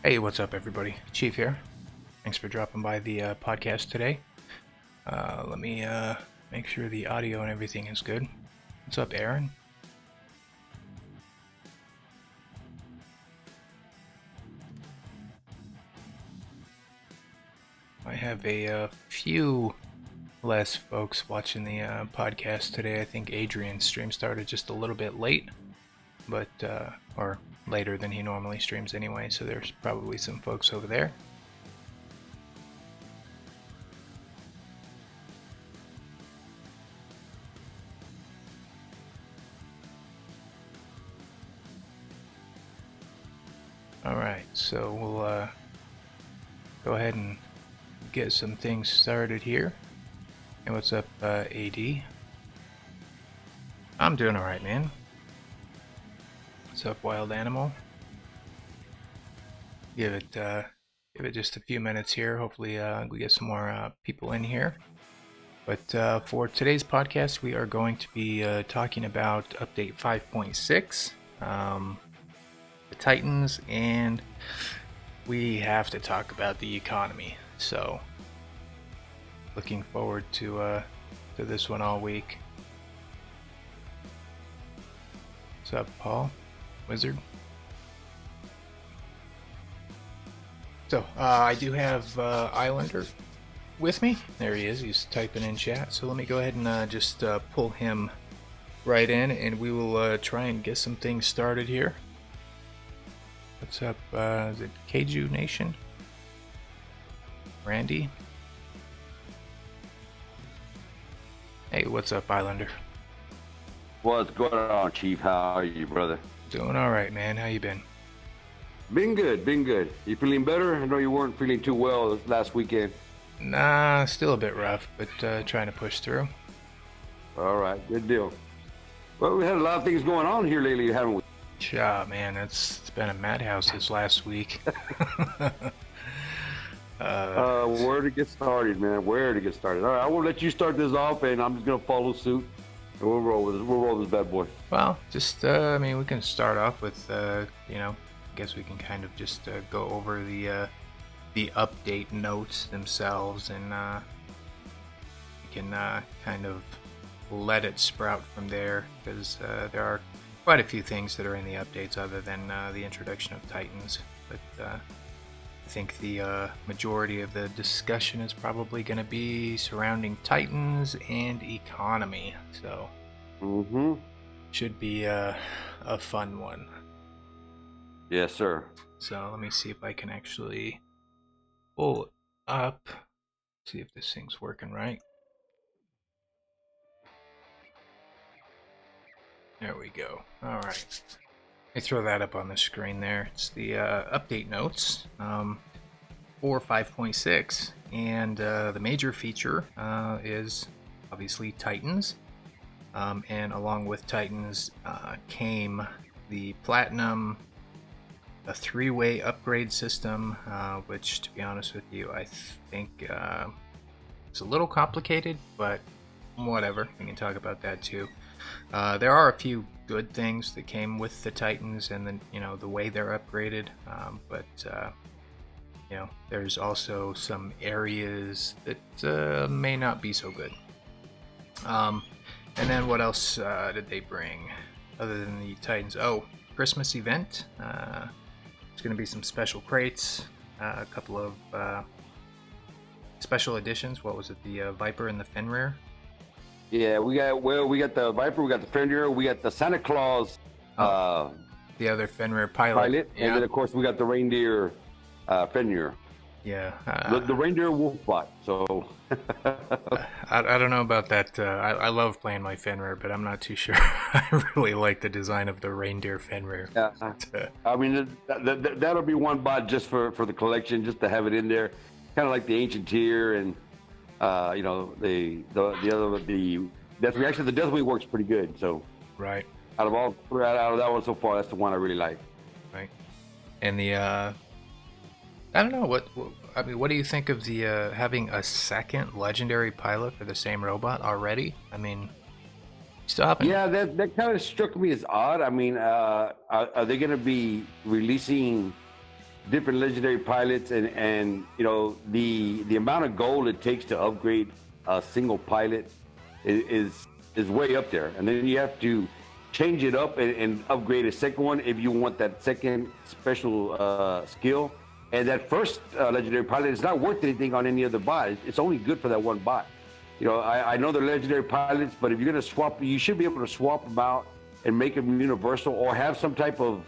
Hey, what's up, everybody? Chief here. Thanks for dropping by the podcast today. Let me make sure the audio and everything is good. What's up, Aaron? I have a few less folks watching the podcast today. I think Adrian's stream started just a little bit late, but or later than he normally streams anyway, so there's probably some folks over there. Alright, so we'll go ahead and get some things started here. And what's up, AD? I'm doing alright, man. What's up, Wild Animal? Give it just a few minutes here. Hopefully we get some more people in here. But for today's podcast, we are going to be talking about update 5.6, the Titans, and we have to talk about the economy. So, looking forward to this one all week. What's up, Paul? Wizard? So, I do have Islander with me. There he is. He's typing in chat. So let me go ahead and just pull him right in, and we will try and get some things started here. What's up? Is it Keiju Nation? Randy? Hey, what's up, Islander? What's going on, Chief? How are you, brother? Doing all right, man. How you been? Been good, been good. You feeling better? I know you weren't feeling too well this last weekend. Nah, still a bit rough, but trying to push through. All right, good deal. Well, we had a lot of things going on here lately, haven't we? Yeah, man, it's been a madhouse this last week. Where to get started, man? Where to get started? All right, I will let you start this off, and I'm just gonna follow suit, and we'll roll with this. We'll roll this bad boy. Well, just I mean, we can start off with you know, I guess we can kind of just go over the update notes themselves, and we can kind of let it sprout from there, because there are quite a few things that are in the updates other than the introduction of Titans, but I think the majority of the discussion is probably going to be surrounding Titans and economy, so should be a fun one. Yes, sir. So let me see if I can actually pull it up, see if this thing's working right. There we go. All right. I throw that up on the screen there. It's the update notes for 5.6, and the major feature is obviously Titans, and along with Titans came the Platinum, a 3-way upgrade system, which, to be honest with you, I think is a little complicated, but whatever, we can talk about that too. There are a few good things that came with the Titans, and then, you know, the way they're upgraded, but you know, there's also some areas that may not be so good. And then what else did they bring other than the Titans? Oh, Christmas event. There's going to be some special crates, a couple of special editions. What was it? The Viper and the Fenrir. Yeah, we got the Viper, we got the Fenrir, we got the Santa Claus, the other Fenrir pilot, yeah. And then of course we got the reindeer Fenrir. Yeah, the reindeer Wolfbot. So I don't know about that. I love playing my Fenrir, but I'm not too sure. I really like the design of the reindeer Fenrir. Yeah, I mean that'll be one bot just for the collection, just to have it in there, kind of like the Ancient Tier, and you know, the Deathwing works pretty good. So right, out of that one so far, that's the one I really like. Right, and the I don't know what I mean. What do you think of the having a second legendary pilot for the same robot already? I mean, still haven't. Yeah, that kind of struck me as odd. I mean, are they going to be releasing different legendary pilots, and you know the amount of gold it takes to upgrade a single pilot is way up there. And then you have to change it up and upgrade a second one if you want that second special skill. And that first legendary pilot is not worth anything on any other bot. It's only good for that one bot. You know, I know they're legendary pilots, but if you're going to swap, you should be able to swap them out and make them universal, or have some type of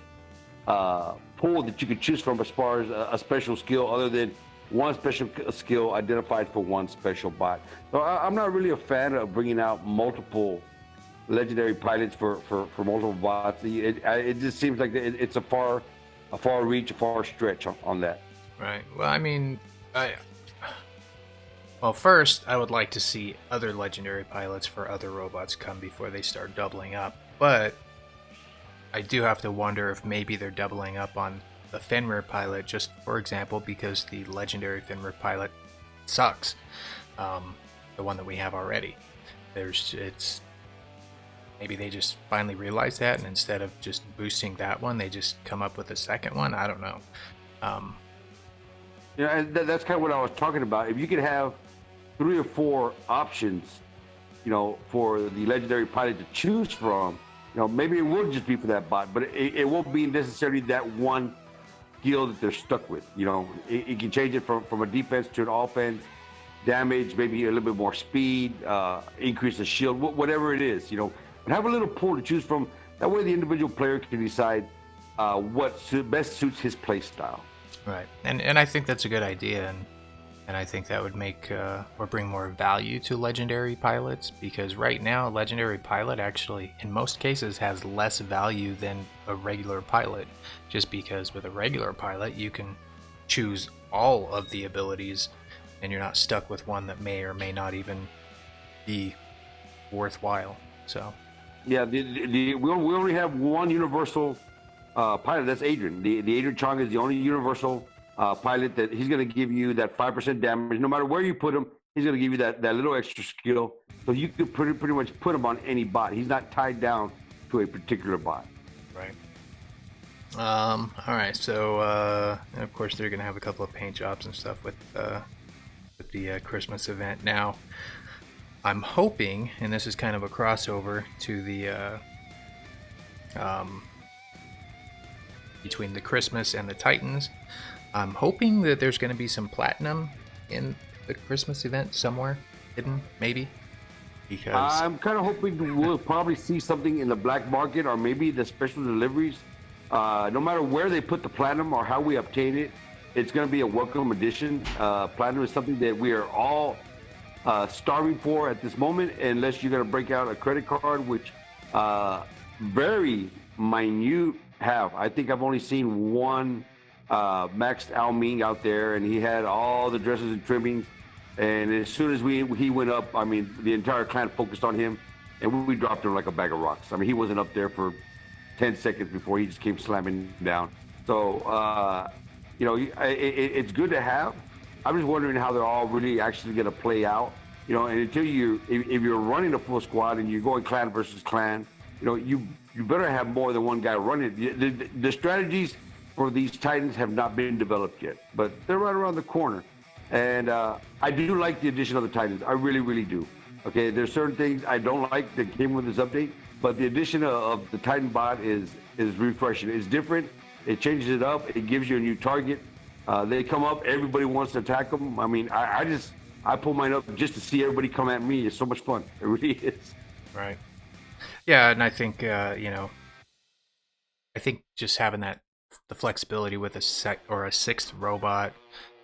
pool that you could choose from as far as a special skill other than one special skill identified for one special bot. So I'm not really a fan of bringing out multiple legendary pilots for multiple bots. It just seems like it's a far reach, a far stretch on that. Right. Well, I mean, well, first, I would like to see other legendary pilots for other robots come before they start doubling up. But I do have to wonder if maybe they're doubling up on the Fenrir pilot, just for example, because the legendary Fenrir pilot sucks. The one that we have already. Maybe they just finally realized that, and instead of just boosting that one, they just come up with a second one. I don't know. Yeah, and that's kind of what I was talking about. If you could have 3 or 4 options, you know, for the legendary pilot to choose from, you know, maybe it would just be for that bot, but it won't be necessarily that one skill that they're stuck with. You know, it can change it from a defense to an offense, damage, maybe a little bit more speed, increase the shield, whatever it is, you know. But have a little pool to choose from. That way the individual player can decide what best suits his play style. Right, and I think that's a good idea, and I think that would make or bring more value to legendary pilots, because right now a legendary pilot actually in most cases has less value than a regular pilot, just because with a regular pilot you can choose all of the abilities and you're not stuck with one that may or may not even be worthwhile. So yeah, we only have one universal pilot. That's Adrian. The Adrian Chong is the only universal pilot that he's going to give you that 5% damage. No matter where you put him, he's going to give you that little extra skill. So you could pretty much put him on any bot. He's not tied down to a particular bot. Right. All right. So of course they're going to have a couple of paint jobs and stuff with the Christmas event. Now, I'm hoping, and this is kind of a crossover to the between the Christmas and the Titans. I'm hoping that there's going to be some platinum in the Christmas event somewhere hidden, maybe. Because I'm kind of hoping we'll probably see something in the black market, or maybe the special deliveries. No matter where they put the platinum or how we obtain it, it's going to be a welcome addition. Platinum is something that we are all starving for at this moment, unless you're going to break out a credit card, which very minute have. I think I've only seen one maxed Al Ming out there, and he had all the dresses and trimmings. And as soon as he went up, I mean, the entire clan focused on him, and we dropped him like a bag of rocks. I mean, he wasn't up there for 10 seconds before he just came slamming down. So, you know, it's good to have. I'm just wondering how they're all really actually going to play out. You know, and until if you're running a full squad and you're going clan versus clan, you know, you better have more than one guy running. The strategies for these Titans have not been developed yet, but they're right around the corner. And I do like the addition of the Titans. I really, really do. Okay, there's certain things I don't like that came with this update, but the addition of the Titan bot is refreshing. It's different. It changes it up. It gives you a new target. They come up. Everybody wants to attack them. I mean, I pull mine up just to see everybody come at me. It's so much fun. It really is. Right. Yeah, and I think you know, I think just having the flexibility with a sixth robot,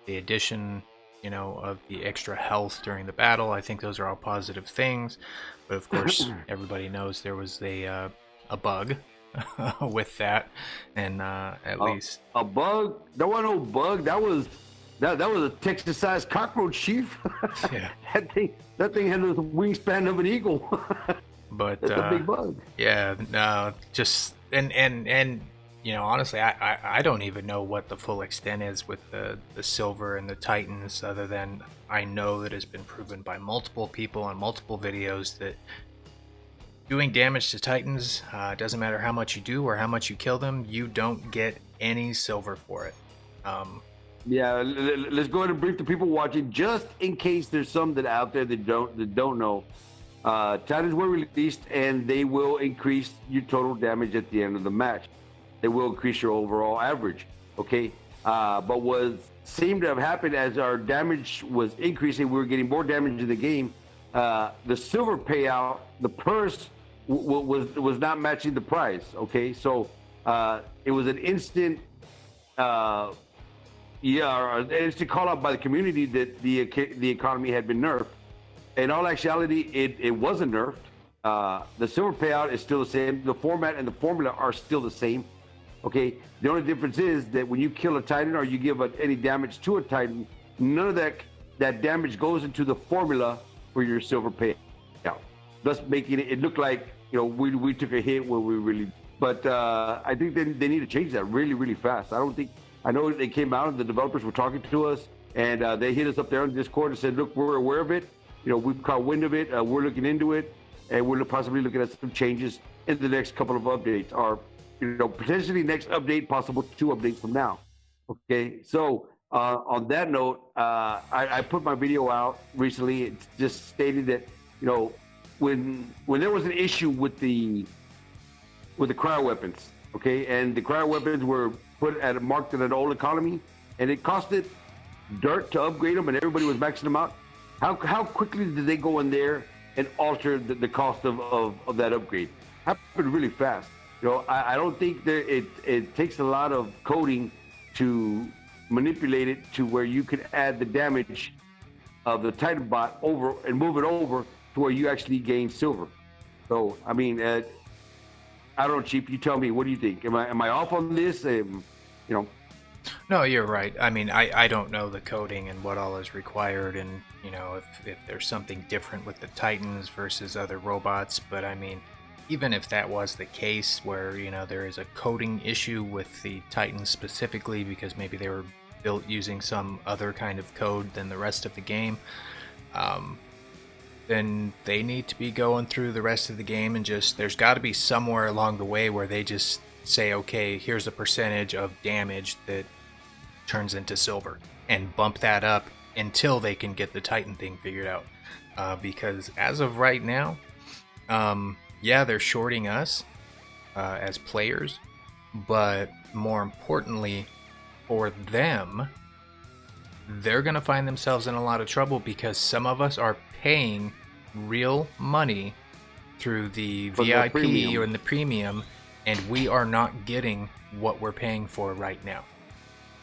the addition, you know, of the extra health during the battle, I think those are all positive things. But of course, everybody knows there was a bug with that, and at least a bug. There was no bug. That was a Texas-sized cockroach, Chief. Yeah. that thing had the wingspan of an eagle. But that's a big bug. Yeah, no, just and you know, honestly, I don't even know what the full extent is with the silver and the Titans, other than I know that it's been proven by multiple people on multiple videos that doing damage to Titans, doesn't matter how much you do or how much you kill them, you don't get any silver for it. Yeah, let's go ahead and brief the people watching, just in case there's some that out there that don't know. Titans were released, and they will increase your total damage at the end of the match. They will increase your overall average. Okay, but what seemed to have happened as our damage was increasing, we were getting more damage in the game. The silver payout, the purse, was not matching the prize. Okay, so it was an instant. It's to call out by the community that the economy had been nerfed. In all actuality, it wasn't nerfed. The silver payout is still the same. The format and the formula are still the same. Okay. The only difference is that when you kill a Titan or you give any damage to a Titan, none of that damage goes into the formula for your silver payout, thus making it look like we took a hit where we really. But I think they need to change that really, really fast. I know they came out and the developers were talking to us, and they hit us up there on Discord and said, look, we're aware of it. We've caught wind of it. We're looking into it, and we're possibly looking at some changes in the next couple of updates, or potentially next update, possible 2 updates from now. Okay, so on that note, I put my video out recently. It just stated that when there was an issue with the cryo weapons, okay, and the cryo weapons were marked at an old economy, and it costed dirt to upgrade them, and everybody was maxing them out. How quickly did they go in there and alter the cost of that upgrade? Happened really fast. I don't think that it takes a lot of coding to manipulate it to where you can add the damage of the Titan bot over and move it over to where you actually gain silver. So I mean, I don't know, Chief. You tell me. What do you think? Am I off on this? No, you're right. I mean, I don't know the coding and what all is required, and if there's something different with the Titans versus other robots. But I mean, even if that was the case, where there is a coding issue with the Titans specifically because maybe they were built using some other kind of code than the rest of the game, then they need to be going through the rest of the game and there's got to be somewhere along the way where they just say, okay, here's a percentage of damage that turns into silver, and bump that up until they can get the Titan thing figured out. Because as of right now, yeah, they're shorting us as players, but more importantly for them, they're going to find themselves in a lot of trouble because some of us are paying real money through the VIP or in the premium, and we are not getting what we're paying for right now.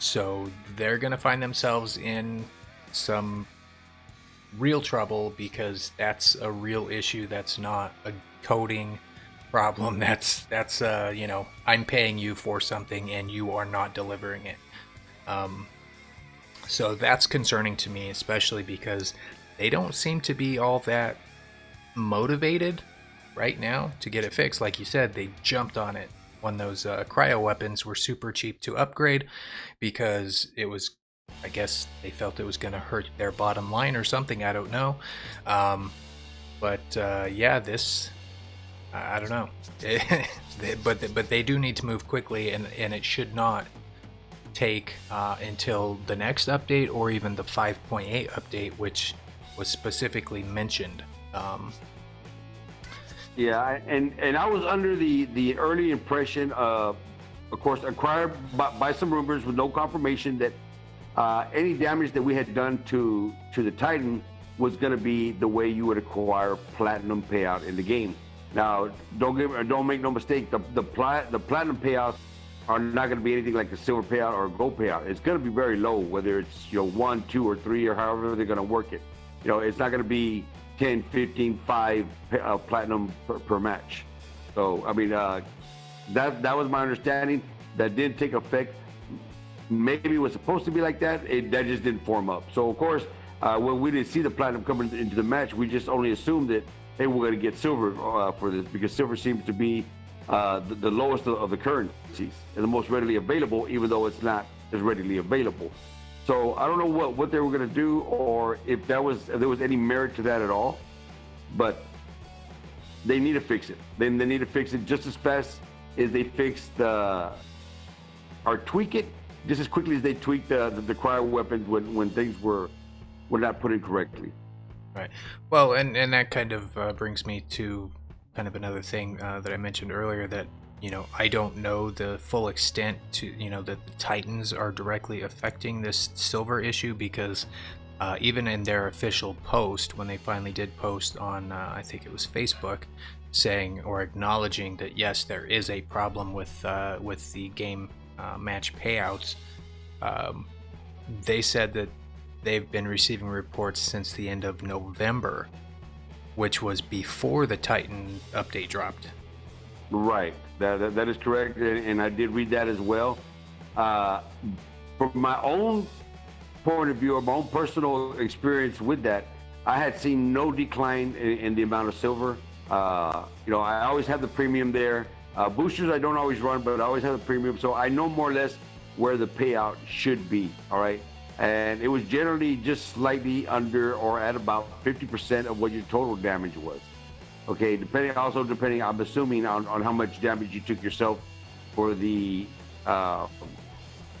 So they're going to find themselves in some real trouble because that's a real issue. That's not a coding problem. That's I'm paying you for something and you are not delivering it. So that's concerning to me, especially because they don't seem to be all that motivated right now to get it fixed. Like you said, they jumped on it when those cryo weapons were super cheap to upgrade because it was, I guess they felt it was going to hurt their bottom line or something. I don't know. Yeah, this, I don't know. but they do need to move quickly, and it should not take until the next update or even the 5.8 update, which was specifically mentioned. Yeah, and I was under the early impression of course, acquired by some rumors with no confirmation that any damage that we had done to the Titan was going to be the way you would acquire platinum payout in the game. Now, don't make no mistake, the platinum payouts are not going to be anything like the silver payout or gold payout. It's going to be very low, whether it's 1, 2, or 3, or however they're going to work it. It's not going to be 10, 15, 5 platinum per match. So I mean, that was my understanding. That didn't take effect. Maybe it was supposed to be like that. That just didn't form up. So of course, when we didn't see the platinum coming into the match, we just only assumed that, hey, we're going to get silver for this, because silver seems to be the lowest of the currencies and the most readily available, even though it's not as readily available. So I don't know what they were going to do, or if there was any merit to that at all, but they need to fix it. They need to fix it just as fast as they fixed or tweak it just as quickly as they tweaked the cryo weapons when things were not put in correctly. Right. Well, and that kind of brings me to kind of another thing that I mentioned earlier, that I don't know the full extent to that the Titans are directly affecting this silver issue, because even in their official post, when they finally did post on I think it was Facebook, saying or acknowledging that yes, there is a problem with the game match payouts, they said that they've been receiving reports since the end of November, which was before the Titan update dropped. Right, that is correct, and I did read that as well. From my own point of view, or my own personal experience with that, I had seen no decline in the amount of silver. I always have the premium there. Boosters I don't always run, but I always have the premium, so I know more or less where the payout should be. All right, and it was generally just slightly under or at about 50% of what your total damage was. Okay, depending, I'm assuming on how much damage you took yourself for the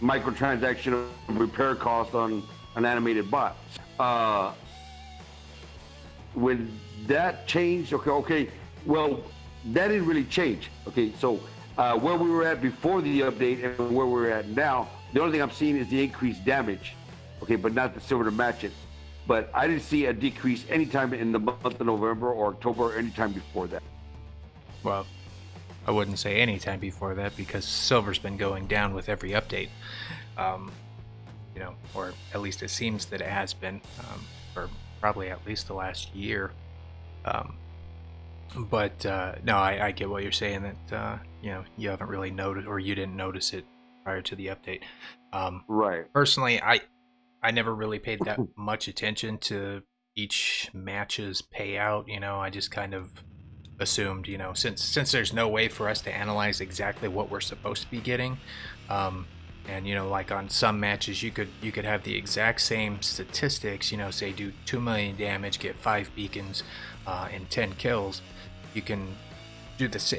microtransaction repair cost on an animated bot. When that changed, well, that didn't really change. Okay, so where we were at before the update and where we're at now, the only thing I'm seeing is the increased damage. Okay, but not the silver to match it. But I didn't see a decrease anytime in the month of November or October or anytime before that. Well, I wouldn't say any time before that, because silver's been going down with every update. Or at least it seems that it has been for probably at least the last year. But no, I get what you're saying, that you haven't really noticed, or you didn't notice it prior to the update. Right. Personally, I never really paid that much attention to each match's payout. I just kind of assumed, since there's no way for us to analyze exactly what we're supposed to be getting, and like on some matches you could have the exact same statistics, say do 2 million damage, get 5 beacons, and 10 kills. You can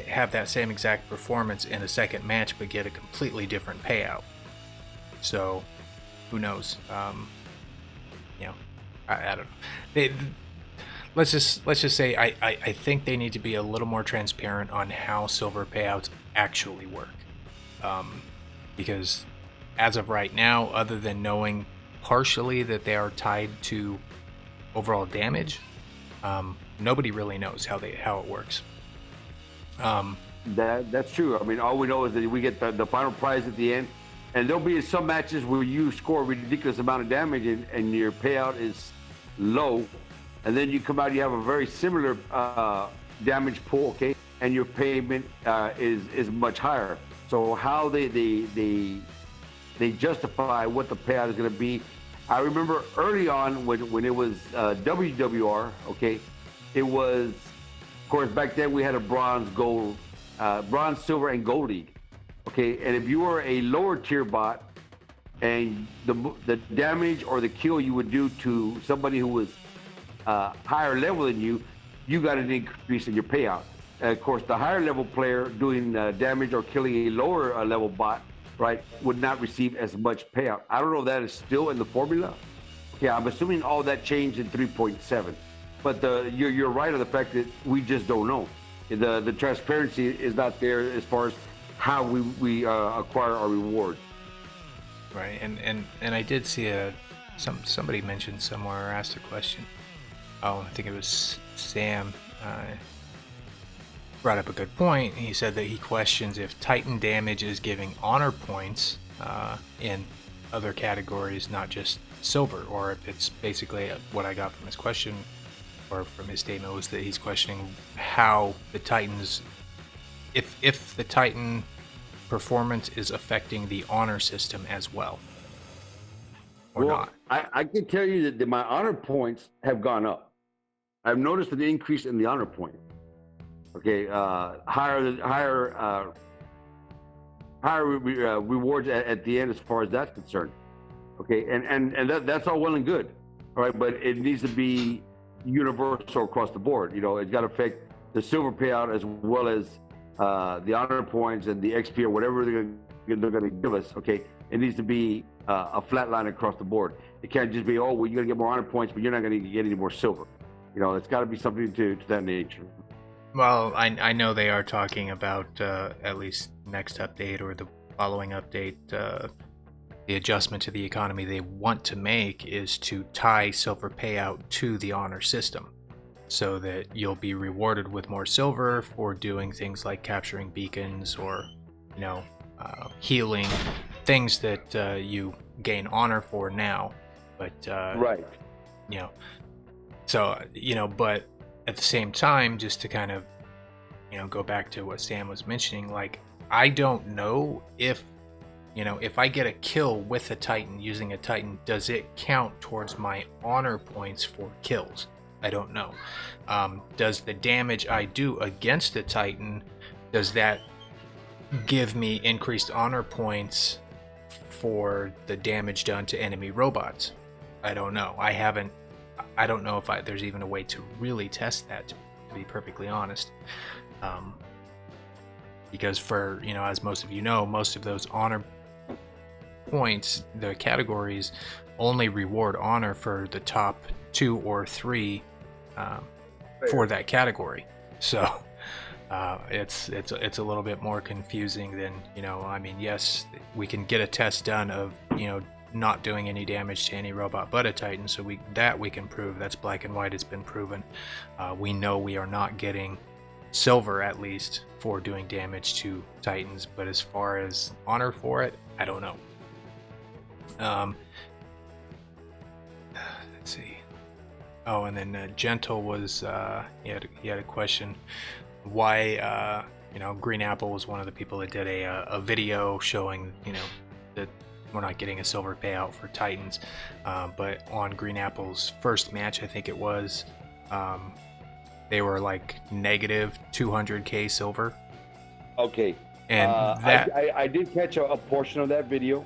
have that same exact performance in a second match but get a completely different payout. So who knows? I don't know. Let's just say I think they need to be a little more transparent on how silver payouts actually work, because as of right now, other than knowing partially that they are tied to overall damage, nobody really knows how it works. That's true. I mean, all we know is that we get the final prize at the end. And there'll be some matches where you score a ridiculous amount of damage and your payout is low. And then you come out, you have a very similar damage pool, okay? And your payment is much higher. So how they justify what the payout is going to be. I remember early on when it was WWR, okay? It was, of course, back then we had a bronze, silver, and gold league. Okay, and if you were a lower tier bot and the damage or the kill you would do to somebody who was higher level than you, you got an increase in your payout. Of course, the higher level player doing damage or killing a lower level bot, right, would not receive as much payout. I don't know if that is still in the formula. Yeah, I'm assuming all that changed in 3.7. But you're right on the fact that we just don't know. The transparency is not there as far as how we acquire our rewards. Right, and I did see somebody mentioned somewhere or asked a question. Oh, I think it was Sam. Brought up a good point. He said that he questions if Titan damage is giving honor points in other categories, not just silver, or if it's basically what I got from his question or from his statement was that he's questioning how the Titans, if the Titan performance is affecting the honor system as well, or not. I can tell you that my honor points have gone up. I've noticed an increase in the honor point. Okay, higher rewards at the end as far as that's concerned. Okay, and that's all well and good. All right, but it needs to be universal across the board. It's got to affect the silver payout as well as the honor points and the XP or whatever they're going to give us. Okay, It needs to be a flat line across the board. It can't just be, oh, well, you're gonna get more honor points, but you're not gonna get any more silver. You know, it's got to be something to that nature. Well, I know they are talking about at least next update or the following update. The adjustment to the economy they want to make is to tie silver payout to the honor system, so that you'll be rewarded with more silver for doing things like capturing beacons or, you know, healing, things that you gain honor for now. But Right. you know, so but at the same time, just to kind of, go back to what Sam was mentioning, like, I don't know if I get a kill with a Titan using a Titan, does it count towards my honor points for kills? I don't know. Does the damage I do against a Titan, does that give me increased honor points for the damage done to enemy robots? I don't know. I don't know if there's even a way to really test that, to be perfectly honest. Because for, as most of you know, most of those honor points, the categories only reward honor for the top 2 or 3 for that category. So it's a little bit more confusing than, I mean, yes, we can get a test done of, not doing any damage to any robot but a Titan, so we can prove. That's black and white. It's been proven. We know we are not getting silver, at least, for doing damage to Titans, but as far as honor for it, I don't know. Let's see. Oh, and then Gentle was he had a question why Green Apple was one of the people that did a video showing that we're not getting a silver payout for Titans, but on Green Apple's first match, I think it was, they were like negative 200k silver. Okay. And I did catch a portion of that video.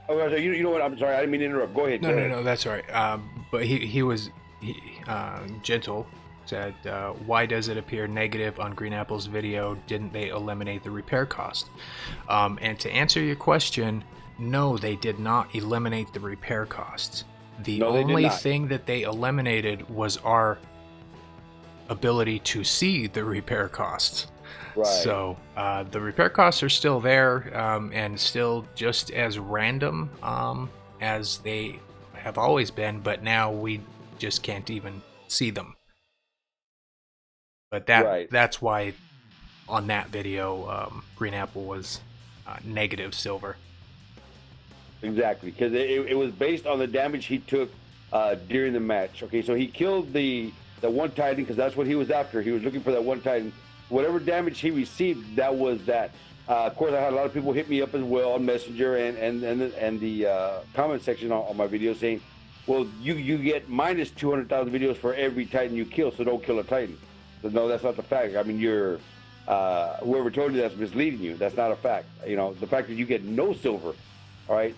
Oh, you know what? I'm sorry, I didn't mean to interrupt. Go ahead. No, that's all right. But he Gentle said, why does it appear negative on Green Apple's video? Didn't they eliminate the repair cost? And to answer your question, no, they did not eliminate the repair costs. The only thing that they eliminated was our ability to see the repair costs. Right. So the repair costs are still there, and still just as random as they have always been, but now we just can't even see them. But that's why on that video, Green Apple was negative silver. Exactly, because it was based on the damage he took during the match. Okay, so he killed the one Titan because that's what he was after. He was looking for that one Titan. Whatever damage he received, that was that. Of course, I had a lot of people hit me up as well on Messenger and the comment section on my video saying, well, you get minus 200,000 videos for every Titan you kill, so don't kill a Titan. So no, that's not the fact. I mean, you're whoever told you that's misleading you. That's not a fact. The fact that you get no silver, all right,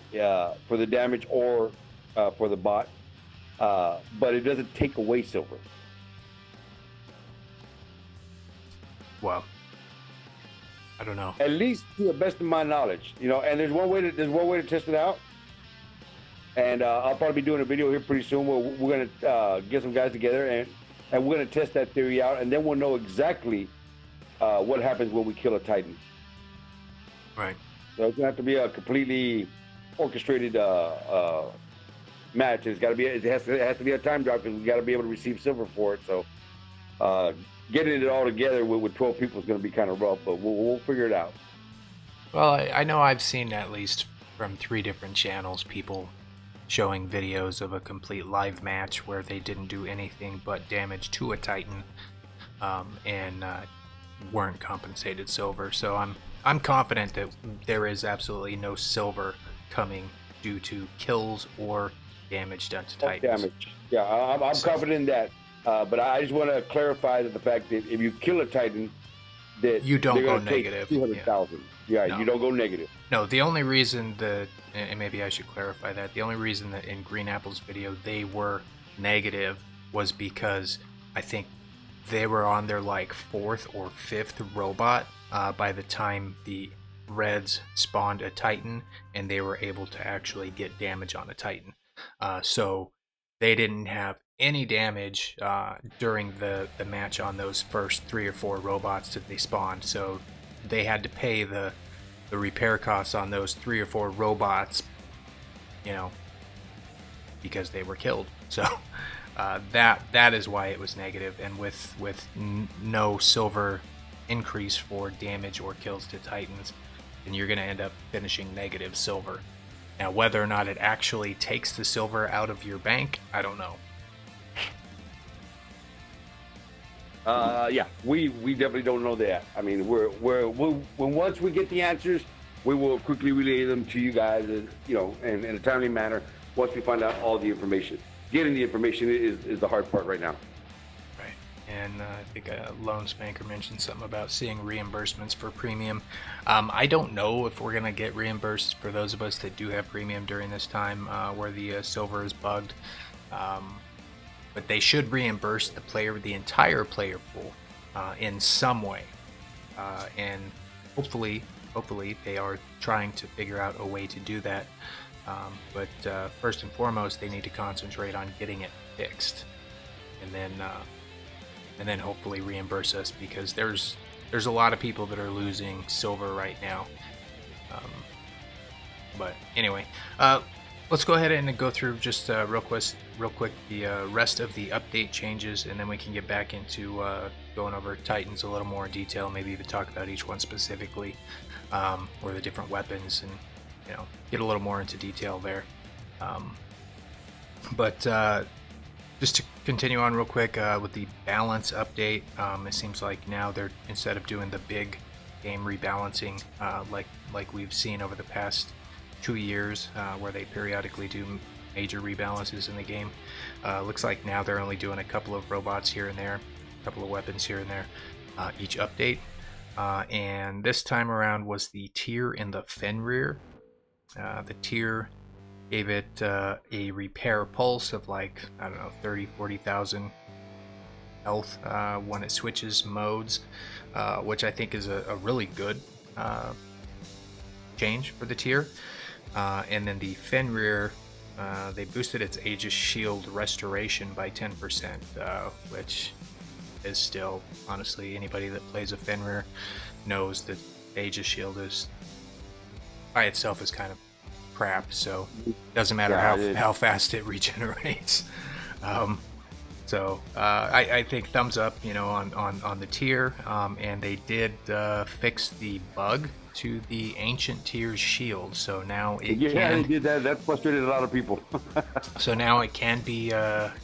for the damage or for the bot, but it doesn't take away silver. Well, I don't know. At least to the best of my knowledge, and there's one way to test it out. And I'll probably be doing a video here pretty soon where we're gonna get some guys together and we're gonna test that theory out, and then we'll know exactly what happens when we kill a Titan. Right. So it's gonna have to be a completely orchestrated match. It has to be a time drop because we got to be able to receive silver for it. So getting it all together with 12 people is going to be kind of rough, but we'll figure it out. Well, I know I've seen at least from 3 different channels people showing videos of a complete live match where they didn't do anything but damage to a Titan, and weren't compensated silver. So I'm confident that there is absolutely no silver coming due to kills or damage done to Titans. Damage. Yeah, I'm confident in that. But I just want to clarify that the fact that if you kill a Titan, that you don't go negative. 200,000. Yeah, no. You don't go negative. No, the only reason that, and maybe I should clarify that, the only reason that in Green Apple's video they were negative was because I think they were on their like 4th or 5th robot by the time the reds spawned a Titan, and they were able to actually get damage on a Titan. So they didn't have any damage during the match on those first 3 or 4 robots that they spawned. So they had to pay the repair costs on those 3 or 4 robots, you know, because they were killed. So that is why it was negative. And with no silver increase for damage or kills to Titans, then you're going to end up finishing negative silver. Now, whether or not it actually takes the silver out of your bank, I don't know. Yeah, we definitely don't know that. I mean, we'll once we get the answers, we will quickly relay them to you guys, you know, in a timely manner. Once we find out all the information, getting the information is the hard part right now. Right, and I think Lone Spanker mentioned something about seeing reimbursements for premium. I don't know if we're gonna get reimbursed for those of us that do have premium during this time where the silver is bugged. But they should reimburse the entire player pool in some way, and hopefully they are trying to figure out a way to do that. But first and foremost, they need to concentrate on getting it fixed, and then hopefully reimburse us, because there's a lot of people that are losing silver right now. But anyway, let's go ahead and go through just real quick the rest of the update changes, and then we can get back into going over Titans a little more in detail, maybe even talk about each one specifically, or the different weapons, and you know, get a little more into detail there. But just to continue on real quick with the balance update, it seems like now they're, instead of doing the big game rebalancing like we've seen over the past 2 years, where they periodically do major rebalances in the game, looks like now they're only doing a couple of robots here and there, a couple of weapons here and there, each update. And this time around was the tier in the Fenrir. The tier gave it a repair pulse of like, I don't know, 30,000-40,000 health when it switches modes, which I think is a really good change for the tier. And then the Fenrir, they boosted its Aegis Shield restoration by 10%, which is still, honestly, anybody that plays a Fenrir knows that Aegis Shield is by itself is kind of crap, so it doesn't matter how fast it regenerates. So I think thumbs up, you know, on the tier, and they did fix the bug to the ancient tier's shield, so now it they did that. That frustrated a lot of people. So now it can be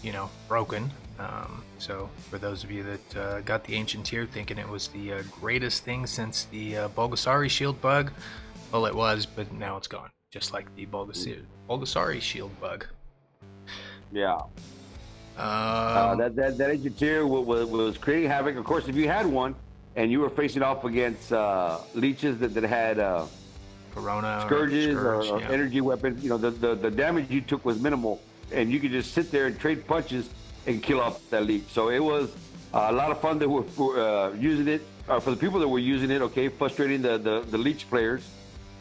you know, broken. So for those of you that got the ancient tier thinking it was the greatest thing since the Bulgasari shield bug, well, it was, but now it's gone, just like the Bulgasari shield bug. Yeah. That ancient tier was creating havoc. Of course, if you had one and you were facing off against leeches that had Corona scourges or yeah, energy weapons, you know, the damage you took was minimal, and you could just sit there and trade punches and kill off that leech. So it was a lot of fun that were using it. For the people that were using it, okay, frustrating the leech players.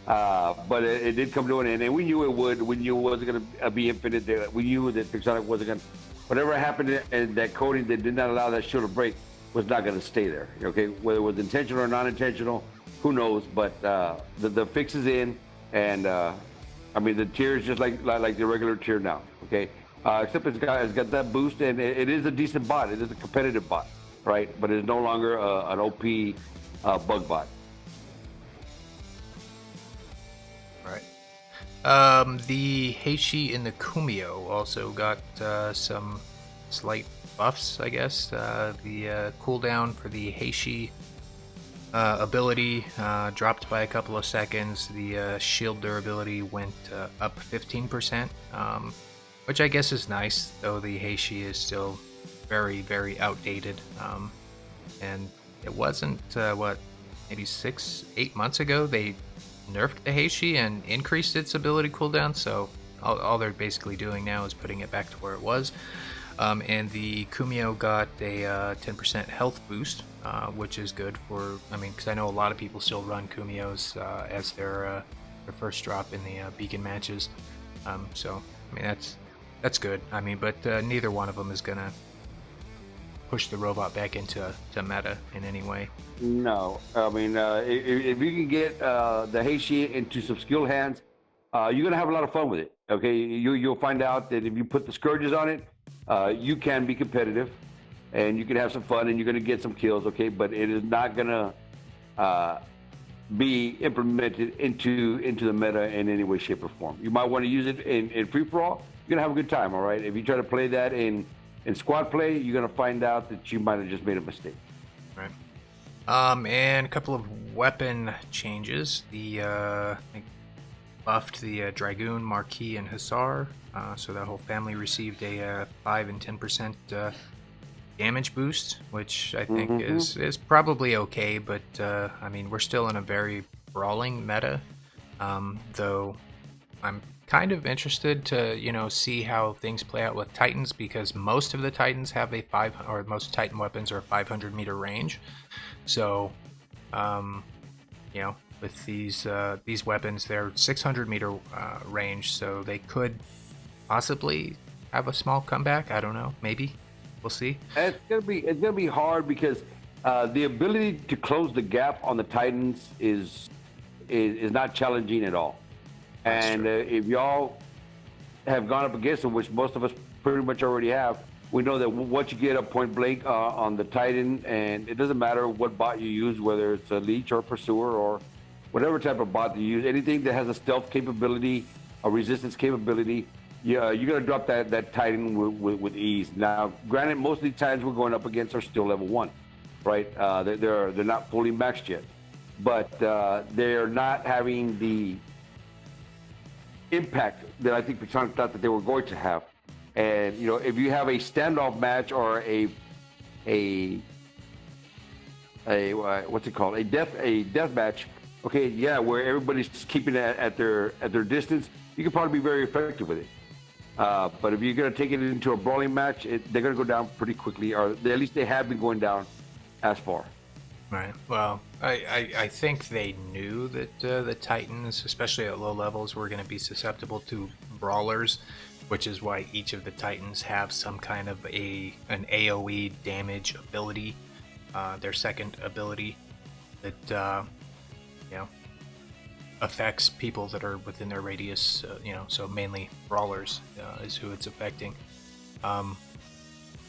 But it did come to an end, and we knew it would. We knew it wasn't going to be infinite. We knew that Pixonic wasn't going to. Whatever happened in that coding that did not allow that shield to break was not going to stay there. Okay, whether it was intentional or non-intentional, who knows? But the fix is in, and I mean, the tier is just like the regular tier now. Okay, except it's got that boost, and it is a decent bot. It is a competitive bot, right? But it's no longer an OP bug bot. The Heishi and the Kumio also got some slight buffs, I guess. The cooldown for the Heishi ability dropped by a couple of seconds. The shield durability went up 15%, which I guess is nice, though the Heishi is still very, very outdated. And it wasn't, maybe 6-8 months ago they nerfed the Heishi and increased its ability cooldown, so all they're basically doing now is putting it back to where it was. And the Kumio got a 10% health boost, which is good for, I mean, because I know a lot of people still run Kumios as their first drop in the beacon matches. So, I mean, that's good. I mean, but neither one of them is going to push the robot back into meta in any way. No, I mean, if you can get the Heishi into some skilled hands, you're gonna have a lot of fun with it. Okay, you'll find out that if you put the scourges on it, you can be competitive, and you can have some fun, and you're gonna get some kills. Okay, but it is not gonna be implemented into the meta in any way, shape, or form. You might want to use it in free for all. You're gonna have a good time. All right. If you try to play that in squad play, you're gonna find out that you might have just made a mistake. Right. And a couple of weapon changes. I think buffed the Dragoon, Marquis, and Hussar. So that whole family received a 5 and 10% damage boost, which I think is probably okay. But I mean, we're still in a very brawling meta. Though I'm kind of interested to see how things play out with Titans, because most of the Titans have most Titan weapons are 500-meter range. So with these weapons, they're 600-meter range, so they could possibly have a small comeback. I don't know, maybe we'll see. It's gonna be hard, because the ability to close the gap on the Titans is not challenging at all. And if y'all have gone up against them, which most of us pretty much already have, we know that once you get up point blank on the Titan, and it doesn't matter what bot you use, whether it's a leech or pursuer or whatever type of bot you use, anything that has a stealth capability, a resistance capability, you're gonna drop that Titan with ease. Now, granted, most of the Titans we're going up against are still level 1, right? They're not fully maxed yet, but they're not having the impact that I think Pixonic thought that they were going to have. And if you have a standoff match or a what's it called, a death match, okay, yeah, where everybody's keeping it at their distance, you can probably be very effective with it. But if you're going to take it into a brawling match, they're going to go down pretty quickly, or at least they have been going down as far. Right. Well, I think they knew that the Titans, especially at low levels, were going to be susceptible to brawlers, which is why each of the Titans have some kind of an AoE damage ability, their second ability that affects people that are within their radius. So mainly brawlers is who it's affecting.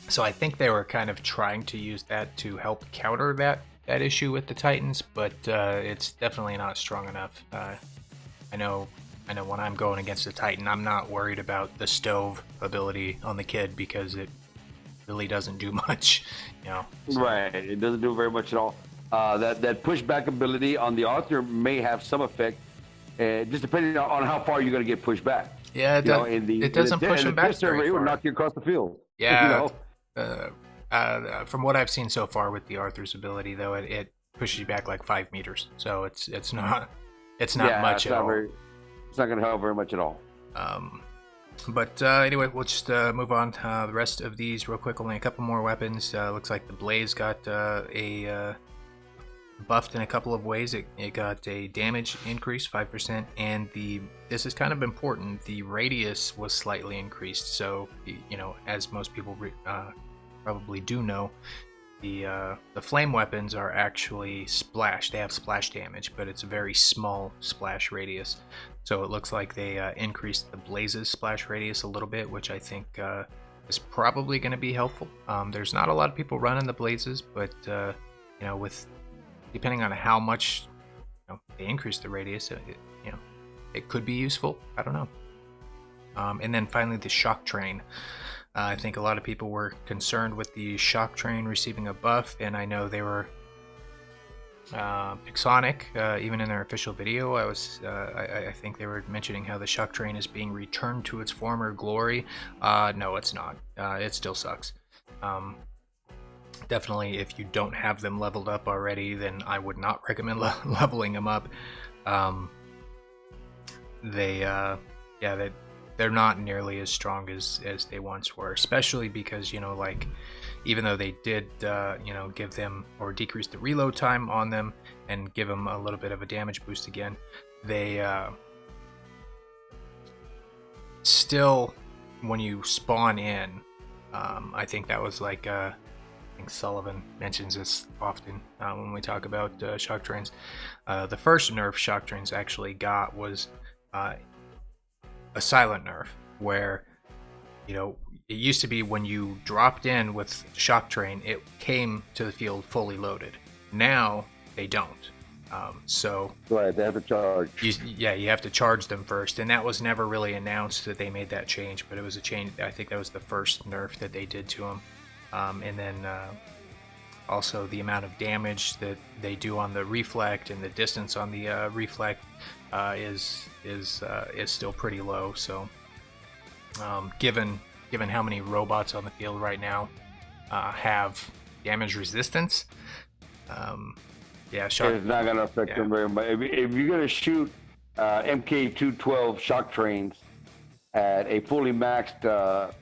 So I think they were kind of trying to use that to help counter that issue with the Titans, but it's definitely not strong enough. I know when I'm going against a Titan, I'm not worried about the stove ability on the kid, because it really doesn't do much. So. Right, it doesn't do very much at all. That pushback ability on the Arthur may have some effect, just depending on how far you're going to get pushed back. Yeah, it doesn't push them back very far. It would knock you across the field. Yeah. From what I've seen so far with the Arthur's ability, though, it pushes you back like 5 meters, so it's not much at all. It's not going to help very much at all. But anyway, we'll just move on. The rest of these real quick. Only a couple more weapons. Looks like the Blaze got buffed in a couple of ways. It got a damage increase 5%, and this is kind of important, the radius was slightly increased. So as most people probably do know, the flame weapons are actually splash. They have splash damage, but it's a very small splash radius. So it looks like they increased the Blaze's splash radius a little bit, which I think is probably going to be helpful. There's not a lot of people running the Blazes, but with depending on how much they increase the radius, it could be useful. I don't know. And then finally, the shock train. I think a lot of people were concerned with the shock train receiving a buff, and I know they were Pixonic, even in their official video, I think they were mentioning how the shock train is being returned to its former glory. No, it's not. It still sucks. Definitely, if you don't have them leveled up already, then I would not recommend they're not nearly as strong as they once were, especially because, you know, like, even though they did, you know, give them or decrease the reload time on them and give them a little bit of a damage boost again, they still, when you spawn in, I think that was like, I think Sullivan mentions this often when we talk about shock trains. The first nerf shock trains actually got was a silent nerf, where, you know, it used to be when you dropped in with shock train, it came to the field fully loaded. Now they don't. So right, they have to charge. You have to charge them first, and that was never really announced that they made that change, but it was a change. I think that was the first nerf that they did to them. And then also the amount of damage that they do on the reflect and the distance on the reflect is still pretty low. So given how many robots on the field right now have damage resistance, shock. It's not going to affect them very much. If you're going to shoot MK212 shock trains at a fully maxed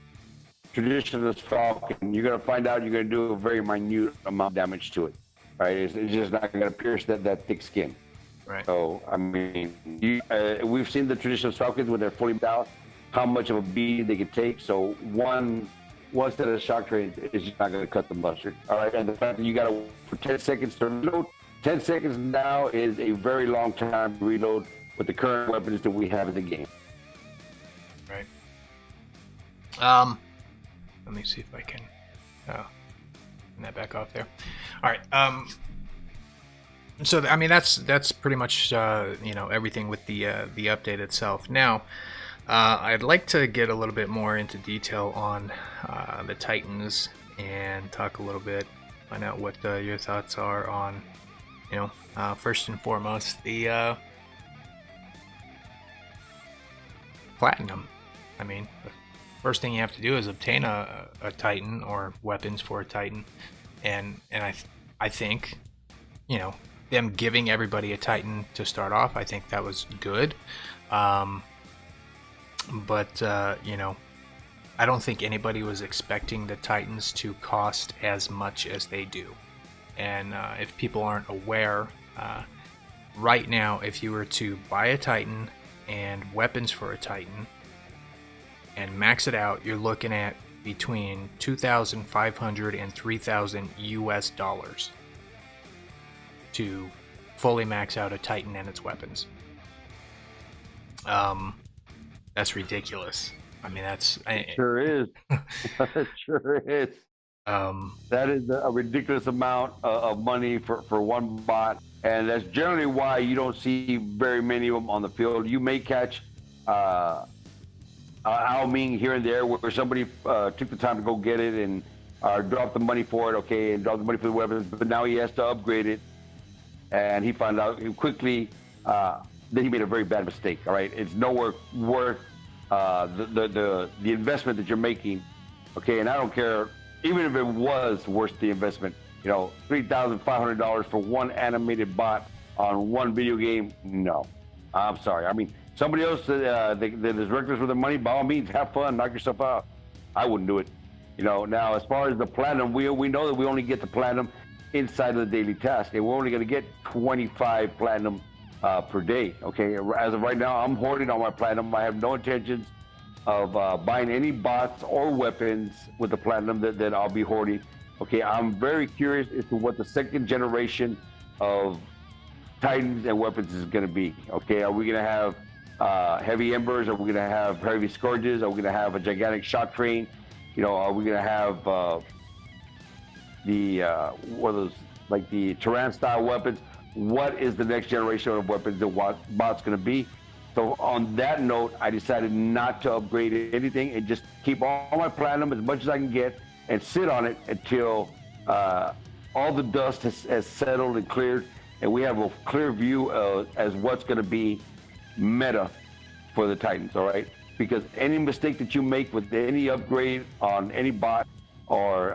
traditional Falcon, you're going to find out you're going to do a very minute amount of damage to it. Right? It's just not going to pierce that thick skin. Right. So, I mean, we've seen the traditional Falcons when they're fully maxed out, how much of a beat they can take. So one set of shock trains is just not going to cut the mustard. All right, and the fact that you got to for 10 seconds to reload. 10 seconds now is a very long time to reload with the current weapons that we have in the game. Right. Let me see if I can turn that back off there. All right. So I mean that's pretty much you know, everything with the update itself. Now, I'd like to get a little bit more into detail on the Titans and talk a little bit, find out what your thoughts are on, you know, first and foremost, the platinum. I mean, the first thing you have to do is obtain a Titan or weapons for a Titan, and I think, you know, them giving everybody a Titan to start off, I think that was good. But you know, I don't think anybody was expecting the Titans to cost as much as they do. And if people aren't aware, right now, if you were to buy a Titan and weapons for a Titan and max it out, you're looking at between $2,500 and $3,000 US dollars to fully max out a Titan and its weapons. That's ridiculous. I mean, It sure is. It sure is. That is a ridiculous amount of money for one bot, and that's generally why you don't see very many of them on the field. You may catch Ao Ming here and there where somebody took the time to go get it and dropped the money for it, okay, and dropped the money for the weapons, but now he has to upgrade it, and he found out quickly that he made a very bad mistake. All right, it's nowhere worth the investment that you're making, okay, and I don't care. Even if it was worth the investment, you know, $3,500 for one animated bot on one video game, no. I'm sorry. I mean, somebody else that is reckless with their money, by all means, have fun, knock yourself out. I wouldn't do it. You know, now, as far as the platinum, we know that we only get the platinum inside of the daily task, and we're only going to get 25 platinum per day, okay? As of right now, I'm hoarding on my platinum. I have no intentions of buying any bots or weapons with the platinum that I'll be hoarding. Okay, I'm very curious as to what the second generation of Titans and weapons is going to be. Okay, are we going to have heavy embers? Are we going to have heavy scourges? Are we going to have a gigantic shock train? You know, are we going to have what are those, like the Tyran style weapons? What is the next generation of weapons that bot's going to be? So on that note, I decided not to upgrade anything and just keep all my platinum as much as I can get and sit on it until all the dust has settled and cleared, and we have a clear view as what's going to be meta for the Titans, all right? Because any mistake that you make with any upgrade on any bot or,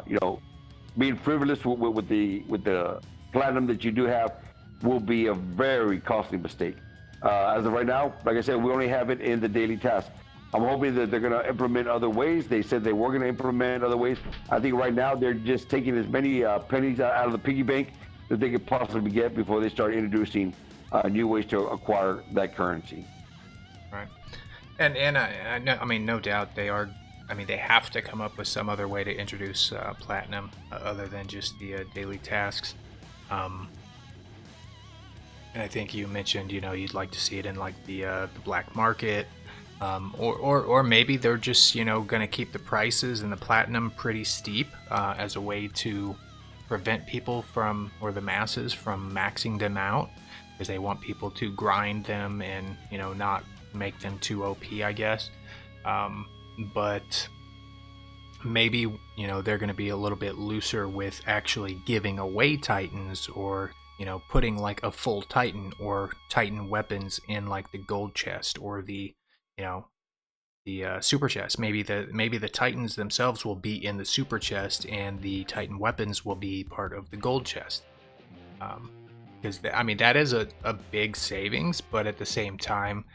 you know, being frivolous with the platinum that you do have will be a very costly mistake. As of right now, like I said, we only have it in the daily task. I'm hoping that they're going to implement other ways. They said they were going to implement other ways. I think right now they're just taking as many pennies out of the piggy bank that they could possibly get before they start introducing new ways to acquire that currency. Right. And I know, I mean, no doubt they are. I mean, they have to come up with some other way to introduce platinum other than just the daily tasks. And I think you mentioned, you know, you'd like to see it in like the black market, or maybe they're just, you know, going to keep the prices and the platinum pretty steep as a way to prevent people from, or the masses from, maxing them out, because they want people to grind them and, you know, not make them too OP, I guess. But maybe, you know, they're going to be a little bit looser with actually giving away Titans, or, you know, putting like a full Titan or Titan weapons in like the gold chest or the, you know, the super chest. Maybe the Titans themselves will be in the super chest and the Titan weapons will be part of the gold chest. Because I mean, that is a big savings, but at the same time,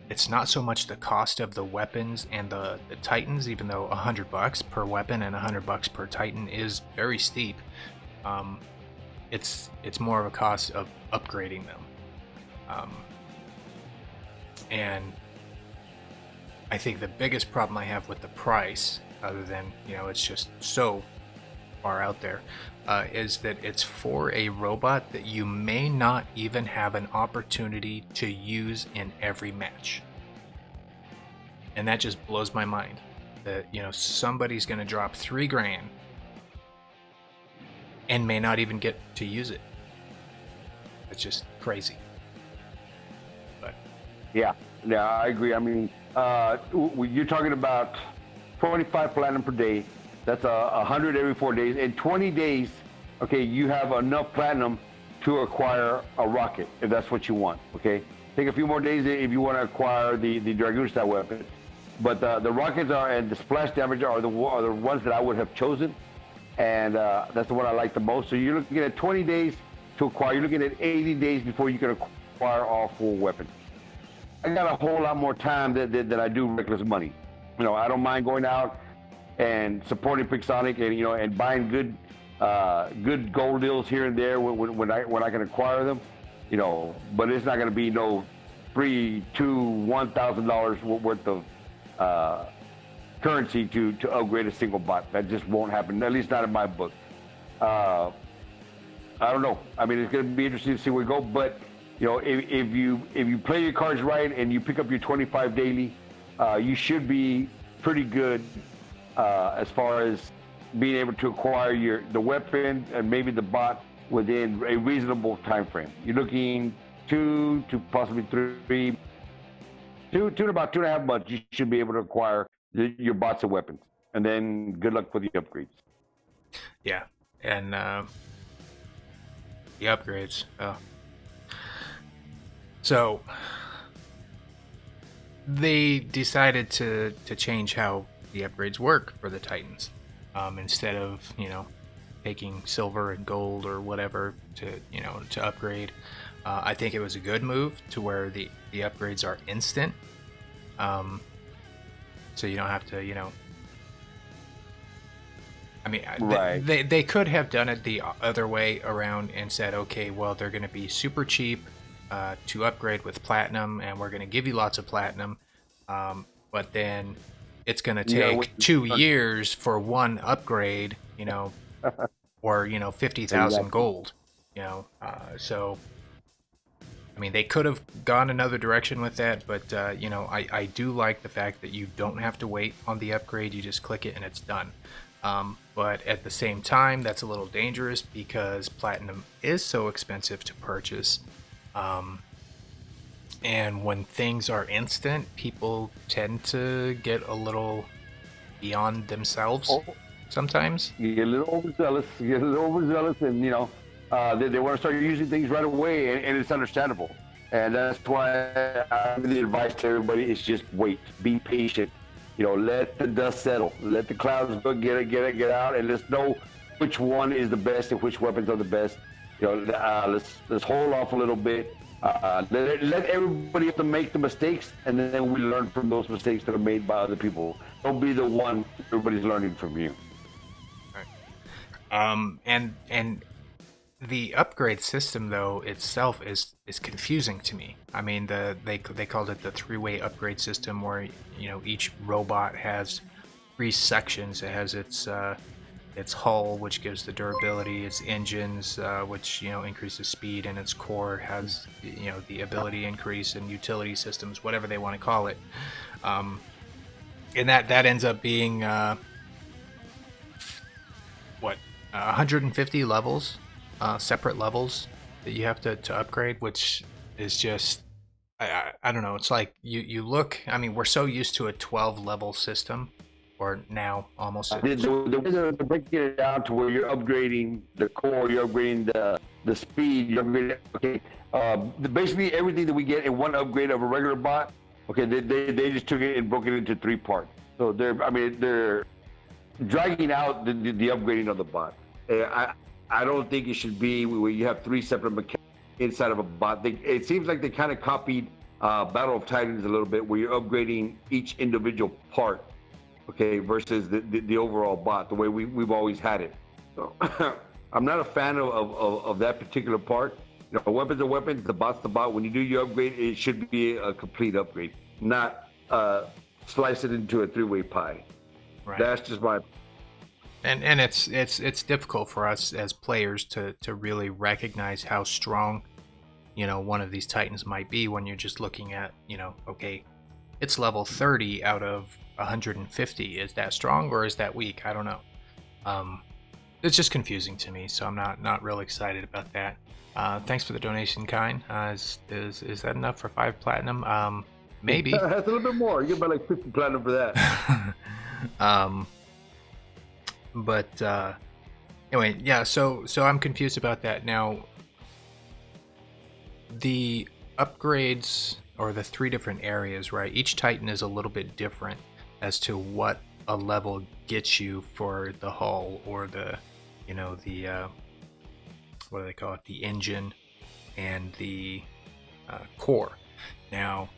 it's not so much the cost of the weapons and the Titans, even though $100 per weapon and $100 per Titan is very steep. It's more of a cost of upgrading them. And I think the biggest problem I have with the price, other than, you know, it's just so far out there, is that it's for a robot that you may not even have an opportunity to use in every match. And that just blows my mind, that, you know, somebody's going to drop $3,000 and may not even get to use it. It's just crazy. But yeah, I agree. I mean, you're talking about 25 platinum per day. That's 100 every 4 days. In 20 days, okay, you have enough platinum to acquire a rocket, if that's what you want, okay? Take a few more days if you want to acquire the Dragoon style weapon. But the rockets and the splash damage are the ones that I would have chosen, and that's the one I like the most. So you're looking at 20 days to acquire. You're looking at 80 days before you can acquire all 4 weapons. I got a whole lot more time than I do reckless money. You know, I don't mind going out and supporting Pixonic and, you know, and buying good gold deals here and there when I can acquire them, you know. But it's not going to be no free $1,000 worth of currency to upgrade a single bot. That just won't happen, at least not in my book. I don't know. I mean, it's going to be interesting to see where we go. But, you know, if you play your cards right and you pick up your 25 daily, you should be pretty good as far as being able to acquire the weapon and maybe the bot within a reasonable time frame. You're looking 2 to possibly 3, to about 2.5 months. You should be able to acquire your bots and weapons, and then good luck with the upgrades. yeah, and the upgrades. So they decided to change how the upgrades work for the Titans. Instead of, you know, taking silver and gold or whatever to, you know, to upgrade, I think it was a good move to where the upgrades are instant. So you don't have to, you know, I mean, right. They could have done it the other way around and said, okay, well, they're going to be super cheap to upgrade with platinum, and we're going to give you lots of platinum, but then it's going to take 2 years for one upgrade, you know, or, you know, 50,000 gold, you know. So, I mean, they could have gone another direction with that, but, you know, I do like the fact that you don't have to wait on the upgrade. You just click it and it's done. But at the same time, that's a little dangerous because platinum is so expensive to purchase. And when things are instant, people tend to get a little beyond themselves sometimes. You get a little overzealous, and, you know, they want to start using things right away, and it's understandable. And that's why I give the advice to everybody is just wait, be patient. You know, let the dust settle, let the clouds get out, and let's know which one is the best and which weapons are the best. You know, let's hold off a little bit Let everybody have to make the mistakes, and then we learn from those mistakes that are made by other people. Don't be the one everybody's learning from you. And the upgrade system though itself is confusing to me. I mean, they called it the three-way upgrade system, where each robot has three sections. It has its hull, which gives the durability, its engines, which increases speed, and its core has the ability increase, and utility systems, whatever they want to call it. And that ends up being 150 levels, separate levels that you have to upgrade, which is just I don't know. It's like you look. I mean, we're so used to a 12 level system, or now almost. The way they're breaking it down to where you're upgrading the core, you're upgrading the speed, you're upgrading. Okay, basically everything that we get in one upgrade of a regular bot. Okay, they just took it and broke it into three parts. So they're dragging out the upgrading of the bot. I don't think it should be where you have three separate mechanics inside of a bot. It seems like they kind of copied Battle of Titans a little bit, where you're upgrading each individual part, okay, versus the overall bot, the way we've always had it. So I'm not a fan of that particular part. A weapon's a weapon, the bot's the bot. When you do your upgrade, it should be a complete upgrade, not slice it into a three-way pie. Right. That's just my. And it's difficult for us as players to really recognize how strong one of these Titans might be, when you're just looking at okay, it's level 30 out of 150. Is that strong or is that weak? I don't know. It's just confusing to me, so I'm not real excited about that. Thanks for the donation, Kine. Is that enough for 5 platinum? Maybe. That's a little bit more. You get about like 50 platinum for that. But anyway, yeah. So I'm confused about that now. The upgrades, or the 3 different areas, right? Each Titan is a little bit different as to what a level gets you for the hull, or the what do they call it? The engine and the core. Now,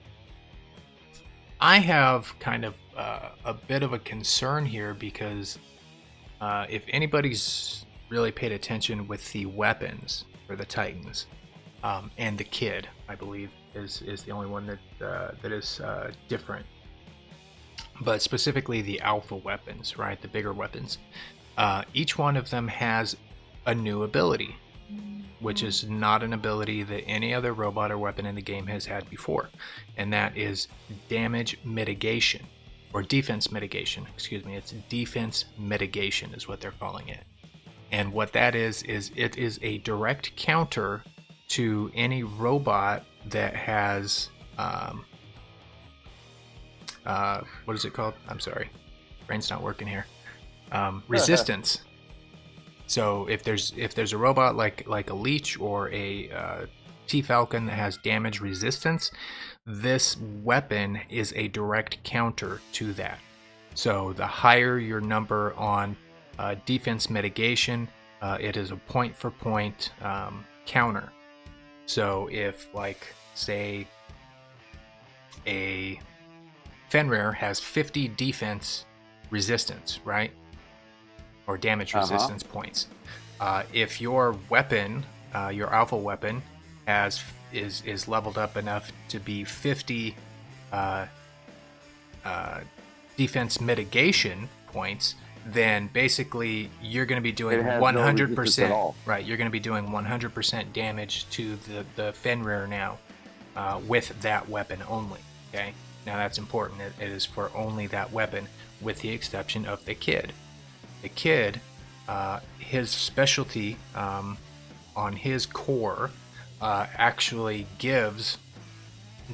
I have kind of a bit of a concern here, because if anybody's really paid attention with the weapons for the Titans, and the Kid, I believe, is the only one that is different. But specifically the alpha weapons, right? The bigger weapons. Each one of them has a new ability, which is not an ability that any other robot or weapon in the game has had before. And that is damage mitigation, or defense mitigation, excuse me. It's defense mitigation is what they're calling it. And what that is it is a direct counter to any robot that has what is it called? I'm sorry, brain's not working here. Resistance. So if there's a robot like a leech or a T-Falcon that has damage resistance, this weapon is a direct counter to that. So the higher your number on defense mitigation, it is a point for point counter. So if, like, say a Fenrir has 50 defense resistance, right? Or damage resistance points. If your weapon, your alpha weapon, is leveled up enough to be 50 defense mitigation points, then basically you're going to be doing 100%. Right, you're going to be doing 100% damage to the Fenrir now, with that weapon only. Okay, now that's important. It is for only that weapon, with the exception of the Kid. The Kid, his specialty on his core actually gives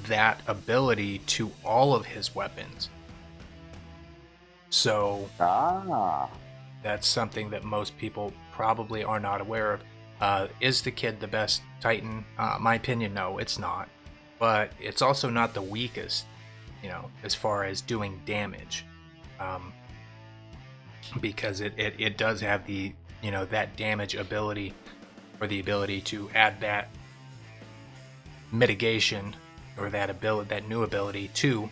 that ability to all of his weapons. So that's something that most people probably are not aware of. Is the Kid the best Titan? My opinion, no, it's not. But it's also not the weakest, as far as doing damage. Because it does have the that damage ability, or the ability to add that mitigation or that ability, that new ability to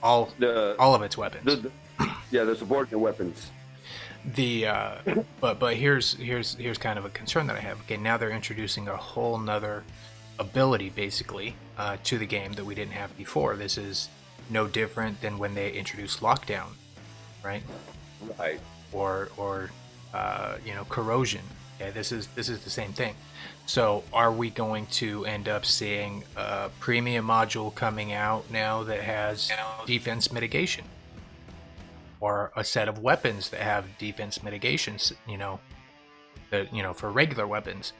all of its weapons. The subordinate weapons. But here's kind of a concern that I have. Okay, now they're introducing a whole nother ability basically to the game that we didn't have before. This is no different than when they introduced lockdown, right? Right. Or corrosion. Okay, this is the same thing. So are we going to end up seeing a premium module coming out now that has defense mitigation, or a set of weapons that have defense mitigations? For regular weapons.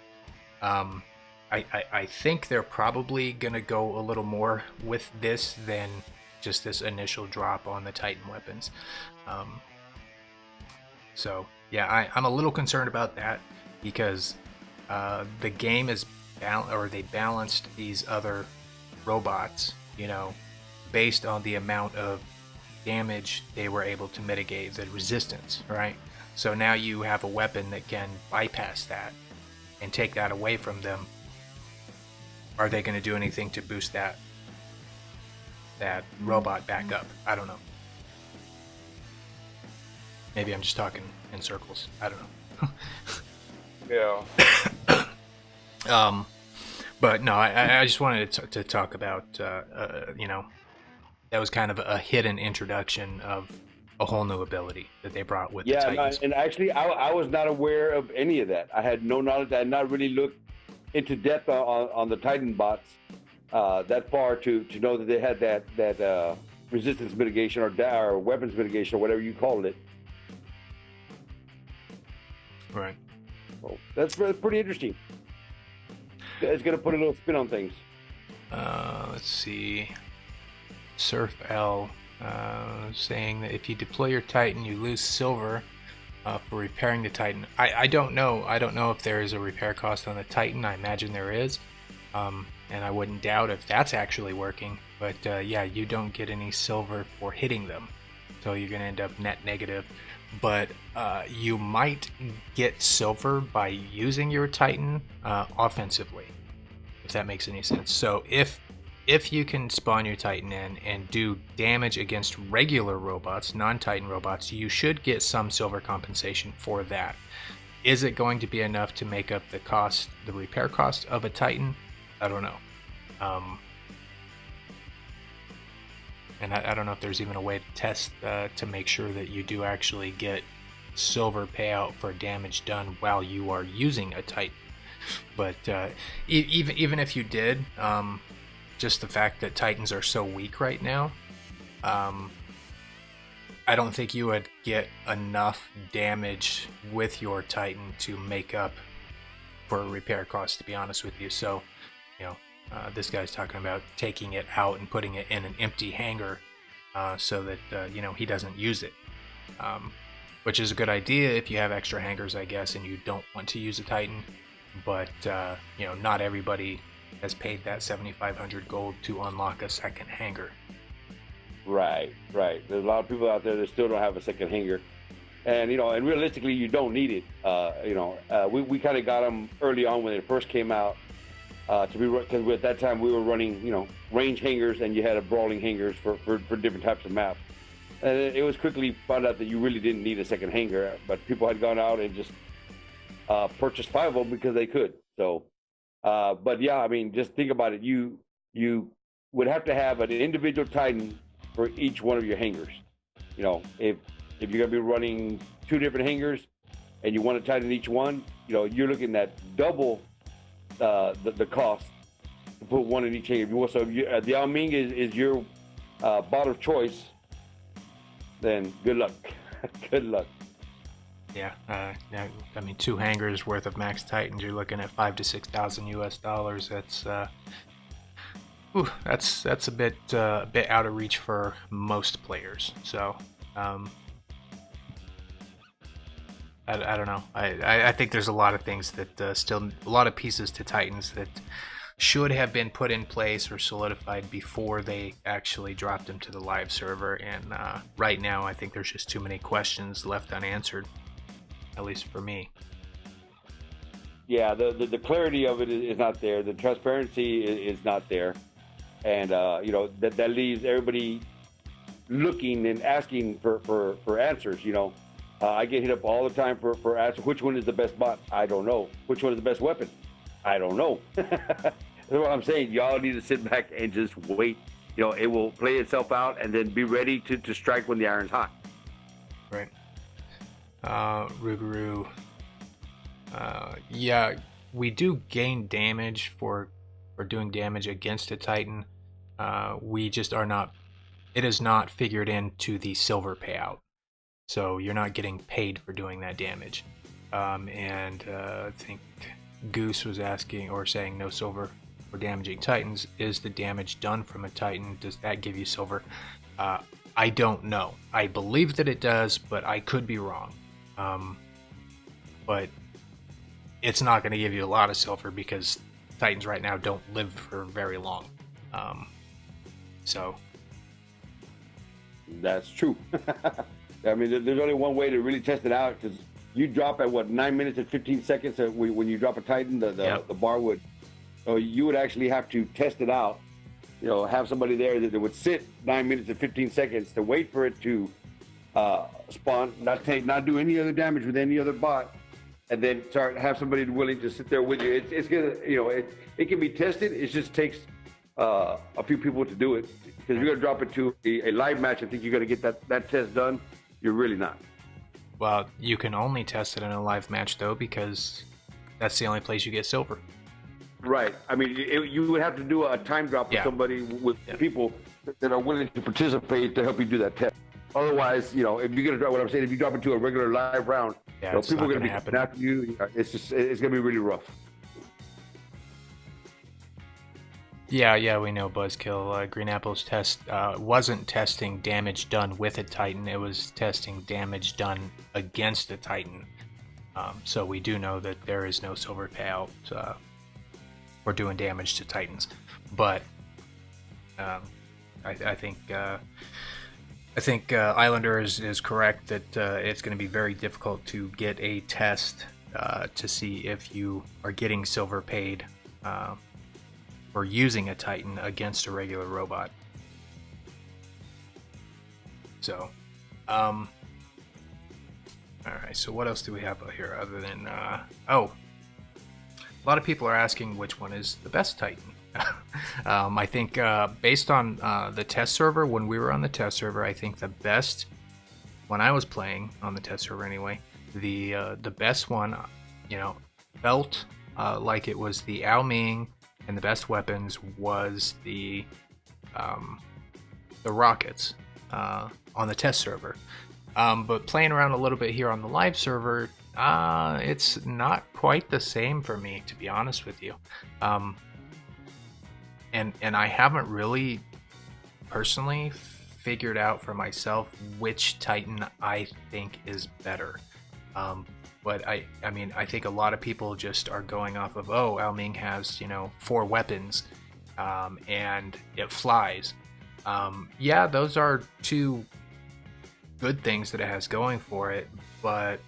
I think they're probably gonna go a little more with this than just this initial drop on the Titan weapons. So yeah, I'm a little concerned about that, because the game is they balanced these other robots, based on the amount of damage they were able to mitigate, the resistance, right? So now you have a weapon that can bypass that and take that away from them. Are they going to do anything to boost that robot back up? I don't know. Maybe I'm just talking in circles. I don't know. Yeah. But no, I just wanted to talk about, that was kind of a hidden introduction of a whole new ability that they brought with the Titans. And actually, I was not aware of any of that. I had no knowledge. I had not really looked into depth on the Titan bots that far to know that they had that resistance mitigation or weapons mitigation or whatever you called it. Right. So that's pretty interesting. It's going to put a little spin on things. Let's see. Surf L saying that if you deploy your Titan, you lose silver for repairing the Titan. I don't know. I don't know if there is a repair cost on the Titan. I imagine there is. And I wouldn't doubt if that's actually working. But yeah, you don't get any silver for hitting them. So you're going to end up net negative. But you might get silver by using your Titan offensively, if that makes any sense. So if you can spawn your Titan in and do damage against regular robots, non-Titan robots, you should get some silver compensation for that. Is it going to be enough to make up the repair cost of a Titan? I don't know. And I don't know if there's even a way to test to make sure that you do actually get silver payout for damage done while you are using a Titan. But even if you did, just the fact that Titans are so weak right now, I don't think you would get enough damage with your Titan to make up for a repair cost, to be honest with you. So, this guy's talking about taking it out and putting it in an empty hangar so that, he doesn't use it. Which is a good idea if you have extra hangars, I guess, and you don't want to use a Titan. But, not everybody has paid that 7,500 gold to unlock a second hangar. Right. There's a lot of people out there that still don't have a second hangar. And, and realistically, you don't need it. We kind of got them early on when it first came out. Because at that time we were running, range hangars, and you had a brawling hangars for different types of maps. And it was quickly found out that you really didn't need a second hangar, but people had gone out and just purchased 5 of them because they could. So, but yeah, I mean, just think about it. You would have to have an individual Titan for each one of your hangars. If you're gonna be running 2 different hangars and you want a Titan in each one, you're looking at double the cost to put one in each hangar. So if the Yao Ming is your bot of choice, then good luck. Good luck. Yeah, I mean, 2 hangars worth of max Titans, you're looking at $5,000 to $6,000 That's that's a bit out of reach for most players. So I don't know. I think there's a lot of things that still a lot of pieces to Titans that should have been put in place or solidified before they actually dropped them to the live server. And right now, I think there's just too many questions left unanswered, at least for me. Yeah, the clarity of it is not there. The transparency is not there, and that leaves everybody looking and asking for answers. I get hit up all the time for answers. Which one is the best bot? I don't know. Which one is the best weapon? I don't know. That's what I'm saying. Y'all need to sit back and just wait. It will play itself out, and then be ready to strike when the iron's hot. Right. Ruguru. Yeah, we do gain damage for doing damage against a Titan. We just are not. It is not figured into the silver payout, so you're not getting paid for doing that damage. I think Goose was asking or saying no silver for damaging Titans. Is the damage done from a Titan? Does that give you silver? I don't know. I believe that it does, but I could be wrong. But it's not going to give you a lot of silver because Titans right now don't live for very long. So that's true. I mean, there's only one way to really test it out, because you drop at 9 minutes and 15 seconds when you drop a Titan, the bar would. So you would actually have to test it out. Have somebody there that would sit 9 minutes and 15 seconds to wait for it to spawn, not do any other damage with any other bot, and then have somebody willing to sit there with you. It's gonna, it can be tested. It just takes a few people to do it, because you're gonna drop it to a live match. I think you're gonna get that test done. You're really not. Well, you can only test it in a live match though, because that's the only place you get silver. Right. I mean, you would have to do a time drop with somebody, with people that are willing to participate to help you do that test. Otherwise, if you're gonna drop, what I'm saying, if you drop into a regular live round, people are gonna be coming after you. It's gonna be really rough. Yeah, we know Buzzkill. Green Apple's test wasn't testing damage done with a Titan. It was testing damage done against a Titan. So we do know that there is no silver payout for doing damage to Titans. But I think Islander is correct that it's going to be very difficult to get a test to see if you are getting silver paid for using a Titan against a regular robot. So, all right. So what else do we have here other than a lot of people are asking which one is the best Titan. I think based on the test server, when we were on the test server, I think the best, when I was playing on the test server anyway, the best one, felt like it was the Ao Ming, and the best weapons was the rockets on the test server. But playing around a little bit here on the live server, it's not quite the same for me, to be honest with you. And I haven't really personally figured out for myself which Titan I think is better. But I mean, I think a lot of people just are going off of, Ao Ming has, 4 weapons, and it flies. Yeah, those are 2 good things that it has going for it, but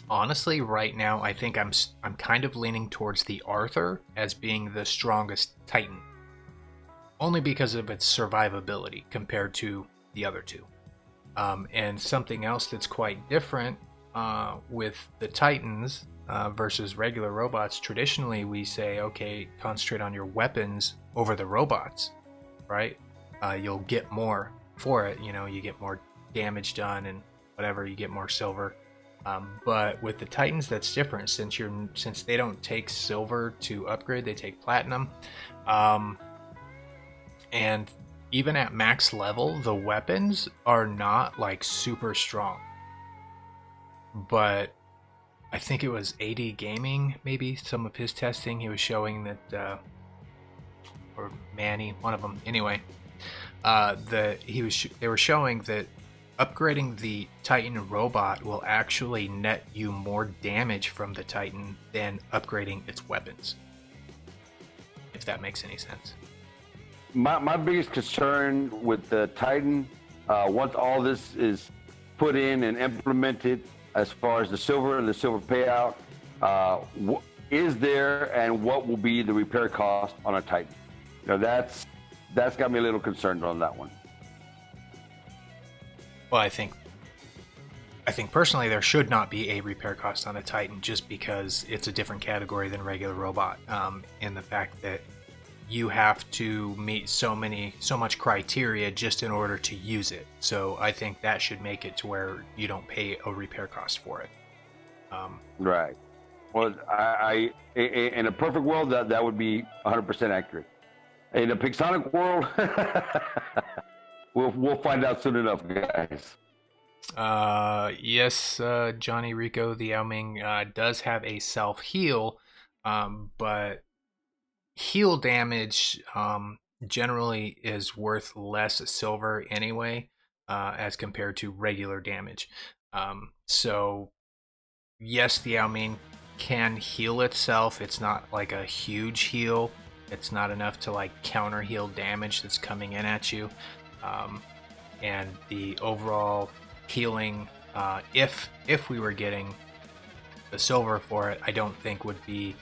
honestly, right now, I think I'm kind of leaning towards the Arthur as being the strongest Titan, only because of its survivability compared to the other 2. And something else that's quite different with the Titans versus regular robots. Traditionally, we say, okay, concentrate on your weapons over the robots, right? You'll get more for it. You get more damage done and whatever. You get more silver. But with the Titans, that's different. Since they don't take silver to upgrade, they take platinum. And even at max level, the weapons are not like super strong. But I think it was AD Gaming, maybe some of his testing, he was showing that, or Manny, one of them. Anyway, they were showing that upgrading the Titan robot will actually net you more damage from the Titan than upgrading its weapons. If that makes any sense. My biggest concern with the Titan, once all this is put in and implemented, as far as the silver and the silver payout, is there, and what will be the repair cost on a Titan? That's got me a little concerned on that one. Well, I think personally there should not be a repair cost on a Titan, just because it's a different category than regular robot, in the fact that you have to meet so much criteria just in order to use it. So I think that should make it to where you don't pay a repair cost for it. Right. Well, I in a perfect world, that would be 100% accurate. In a Pixonic world, we'll find out soon enough, guys. Yes, Johnny Rico, the Yao Ming does have a self heal, but heal damage generally is worth less silver anyway, as compared to regular damage. So yes, the Yao Ming can heal itself. It's not like a huge heal. It's not enough to like counter heal damage that's coming in at you. And the overall healing, if we were getting the silver for it, I don't think would be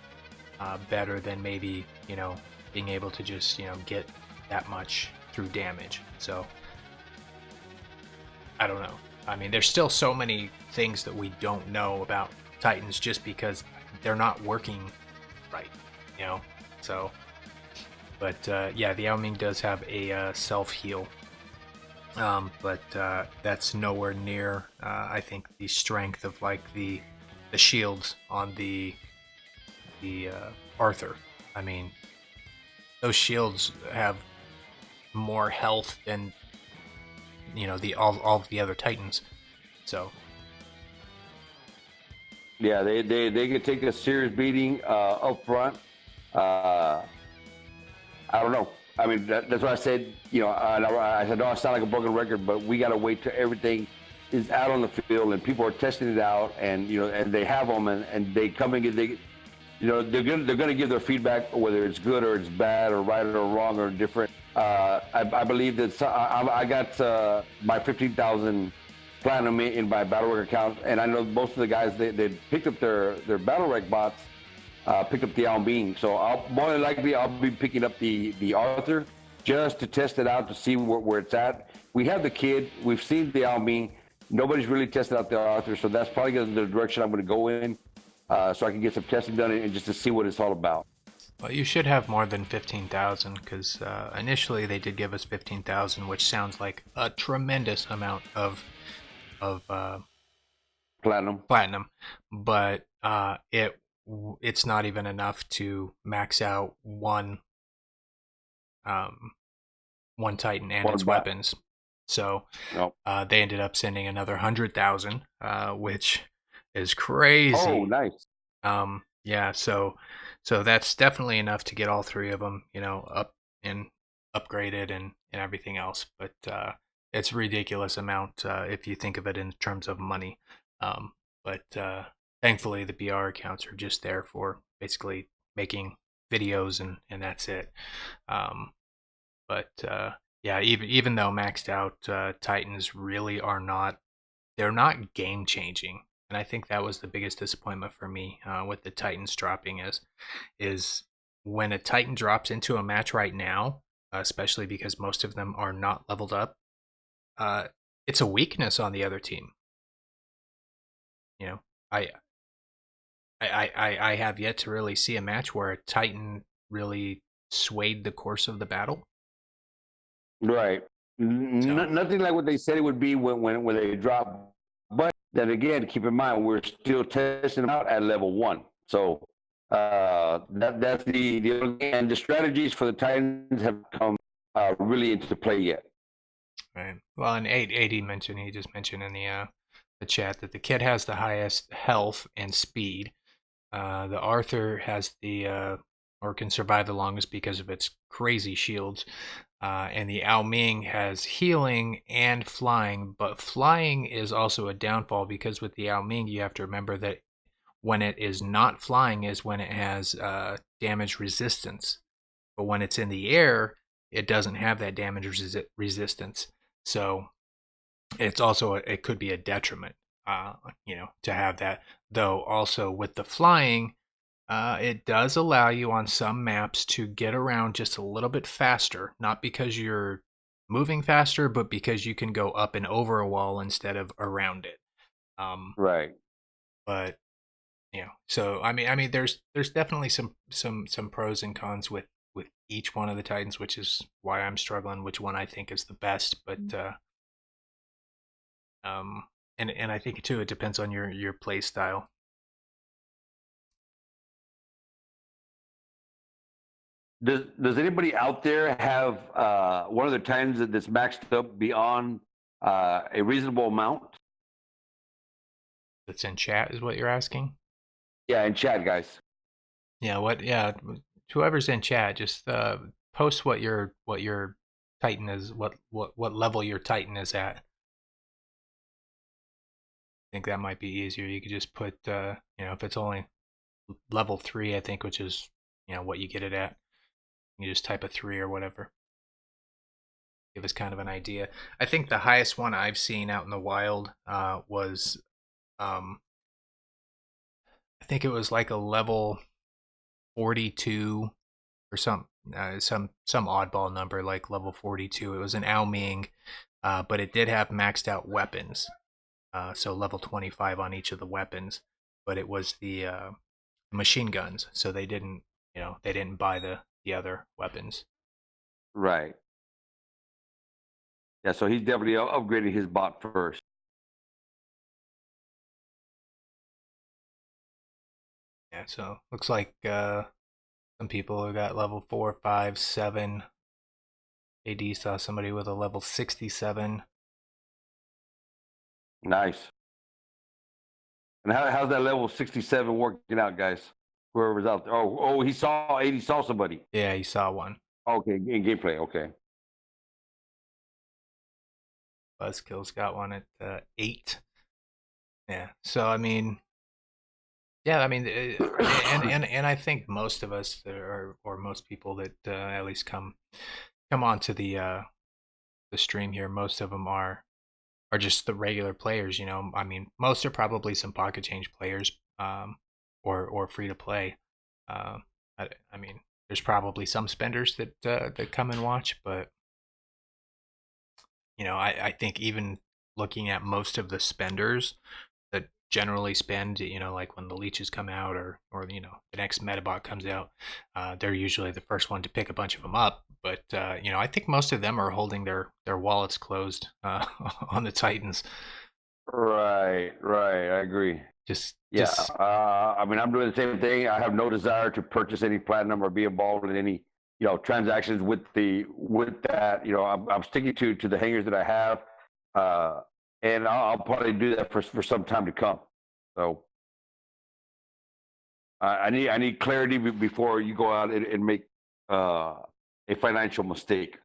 better than maybe, being able to just, get that much through damage. So I don't know. I mean, there's still so many things that we don't know about Titans just because they're not working right, so. But yeah, the Yao Ming does have a self heal, but that's nowhere near, I think, the strength of like the shields on the Arthur. I mean, those shields have more health than all of the other Titans. So yeah, they could take a serious beating up front. I don't know. I mean, that's why I said, I said, no, I sound like a broken record, but we got to wait till everything is out on the field and people are testing it out, and and they have them, and they come and they're gonna give their feedback, whether it's good or it's bad or right or wrong or different. I believe that I got my 15,000 platinum in my BattleRec account, and I know most of the guys they picked up their BattleRec bots. Picked up the Yao Ming, so more than likely I'll be picking up the Arthur just to test it out to see where it's at. We have the kid, we've seen the Yao Ming, nobody's really tested out the Arthur, so that's probably the direction I'm going to go in, so I can get some testing done and just to see what it's all about. Well, you should have more than 15,000 because initially they did give us 15,000, which sounds like a tremendous amount of platinum, but it's not even enough to max out one Titan and its weapons. So nope. They ended up sending another 100,000, which is crazy. Oh, nice. Yeah, so that's definitely enough to get all three of them, up and upgraded and everything else. But it's a ridiculous amount if you think of it in terms of money. But thankfully, the BR accounts are just there for basically making videos, and that's it. But yeah, even though maxed out Titans really are not, they're not game changing, and I think that was the biggest disappointment for me with the Titans dropping is when a Titan drops into a match right now, especially because most of them are not leveled up. It's a weakness on the other team. I have yet to really see a match where a Titan really swayed the course of the battle. Right. Nothing like what they said it would be when they drop. But then again, keep in mind, we're still testing them out at level 1. So that's and the strategies for the Titans have come really into play yet. Right. Well, and AD mentioned, he just mentioned in the chat that the kid has the highest health and speed. The Arthur has or can survive the longest because of its crazy shields. And the Yao Ming has healing and flying, but flying is also a downfall because with the Yao Ming, you have to remember that when it is not flying is when it has damage resistance. But when it's in the air, it doesn't have that damage resistance. So it's also it could be a detriment, to have that. Though also with the flying, It does allow you on some maps to get around just a little bit faster, not because you're moving faster, but because you can go up and over a wall instead of around it. Um, Right. but so I mean, there's definitely some pros and cons with each one of the Titans, which is why I'm struggling which one I think is the best. But um, and I think too it depends on your play style. Does anybody out there have one of the times that's maxed up beyond a reasonable amount? That's in chat is what you're asking. Yeah, in chat, guys. Yeah, what? Yeah, whoever's in chat, just post what your Titan is, what level your Titan is at. I think that might be easier. You could just put, if it's only level 3, I think, which is what you get it at. You just type a 3 or whatever. Give us kind of an idea. I think the highest one I've seen out in the wild was, I think it was like a level 42 or some oddball number like level 42. It was an Ao Ming, but it did have maxed out weapons, so level 25 on each of the weapons. But it was the machine guns, so they didn't buy the other weapons. Right. Yeah, so he's definitely upgrading his bot first. Yeah, so looks like some people who got level 4, 5, 7. AD saw somebody with a level 67. Nice. And how's that level 67 working out, guys? Whoever's out there. Oh, he saw 80, saw somebody. Yeah, he saw one. Okay, in gameplay. Okay. Buzzkill's got one at 8. Yeah, so I mean, yeah, I mean, and I think most of us, or most people that at least come onto the stream here, most of them are just the regular players. I mean, most are probably some pocket change players, or free to play. Uh, I mean, there's probably some spenders that come and watch, but I think even looking at most of the spenders that generally spend, like when the leeches come out, or the next metabot comes out, they're usually the first one to pick a bunch of them up. But I think most of them are holding their wallets closed on the Titans. Right, right. I agree. Just Yeah. just I mean, I'm doing the same thing. I have no desire to purchase any platinum or be involved in any, transactions with that. I'm sticking to the hangers that I have, uh, and I'll probably do that for some time to come. So I need clarity before you go out and make a financial mistake.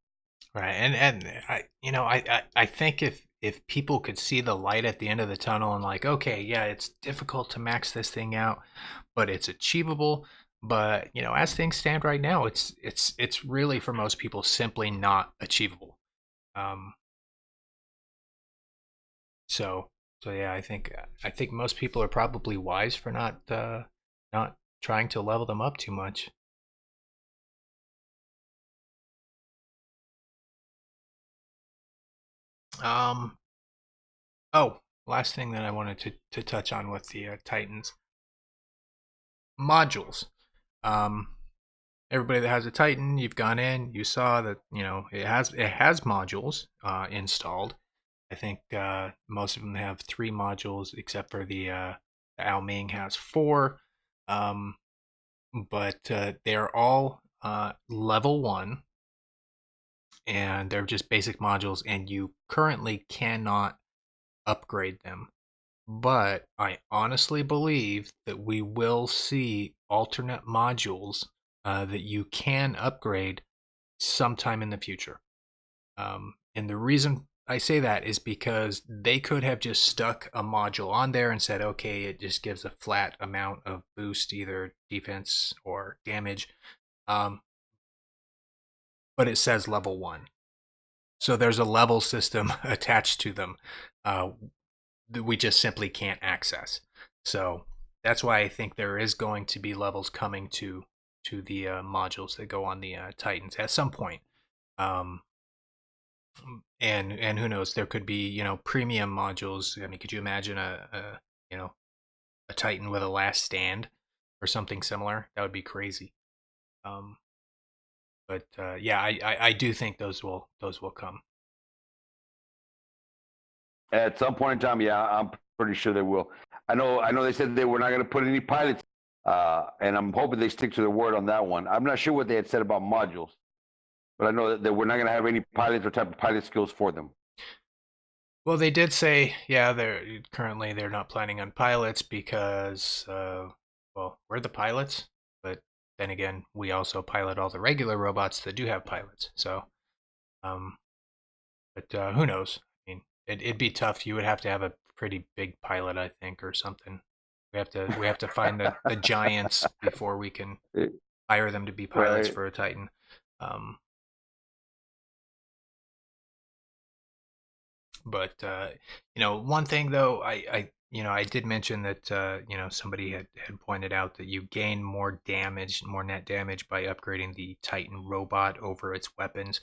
right. And I think if people could see the light at the end of the tunnel and like, okay, yeah, it's difficult to max this thing out, but it's achievable. But as things stand right now, it's really for most people simply not achievable. Um, so so yeah, I think most people are probably wise for not trying to level them up too much. Um, oh, last thing that I wanted to touch on with the Titans modules. Um, Everybody that has a Titan, you've gone in, you saw that it has modules installed. I think most of them have 3 modules, except for the Ao Ming has 4. Um, but they're all level 1, and they're just basic modules, and you currently cannot upgrade them. But I honestly believe that we will see alternate modules that you can upgrade sometime in the future. And the reason I say that is because they could have just stuck a module on there and said, okay, it just gives a flat amount of boost, either defense or damage. Um, but it says level 1. So there's a level system attached to them that we just simply can't access. So that's why I think there is going to be levels coming to the modules that go on the Titans at some point. Um, and who knows? There could be premium modules. I mean, could you imagine a a Titan with a last stand or something similar? That would be crazy. Um, but yeah, I do think those will come. At some point in time, yeah, I'm pretty sure they will. I know they said they were not going to put any pilots, and I'm hoping they stick to their word on that one. I'm not sure what they had said about modules, but I know that we're not going to have any pilots or type of pilot skills for them. Well, they did say, yeah, they're not planning on pilots because, well, we're the pilots, but then again, we also pilot all the regular robots that do have pilots. So, um, but who knows? I mean, it'd be tough. You would have to have a pretty big pilot, I think, or something. We have to find the giants before we can hire them to be pilots Right. for a Titan. Um, But one thing though, I did mention that somebody had pointed out that you gain more damage, more net damage by upgrading the Titan robot over its weapons.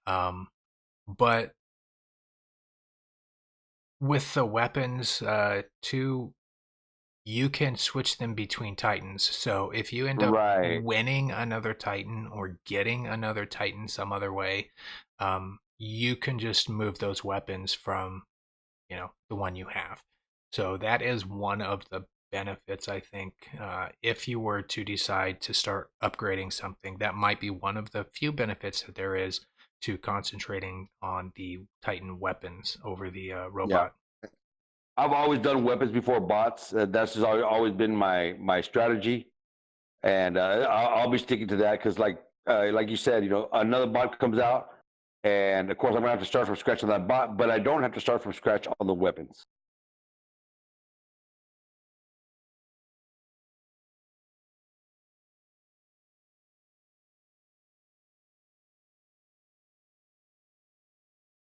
But with the weapons, too, you can switch them between Titans. So if you end up Right. winning another Titan or getting another Titan some other way, you can just move those weapons from the one you have. So that is one of the benefits, I think. If you were to decide to start upgrading something, that might be one of the few benefits that there is to concentrating on the Titan weapons over the Yeah. robot. I've always done weapons before bots. That's just always been my strategy, and I'll be sticking to that because, like you said, another bot comes out, and of course I'm gonna have to start from scratch on that bot, but I don't have to start from scratch on the weapons.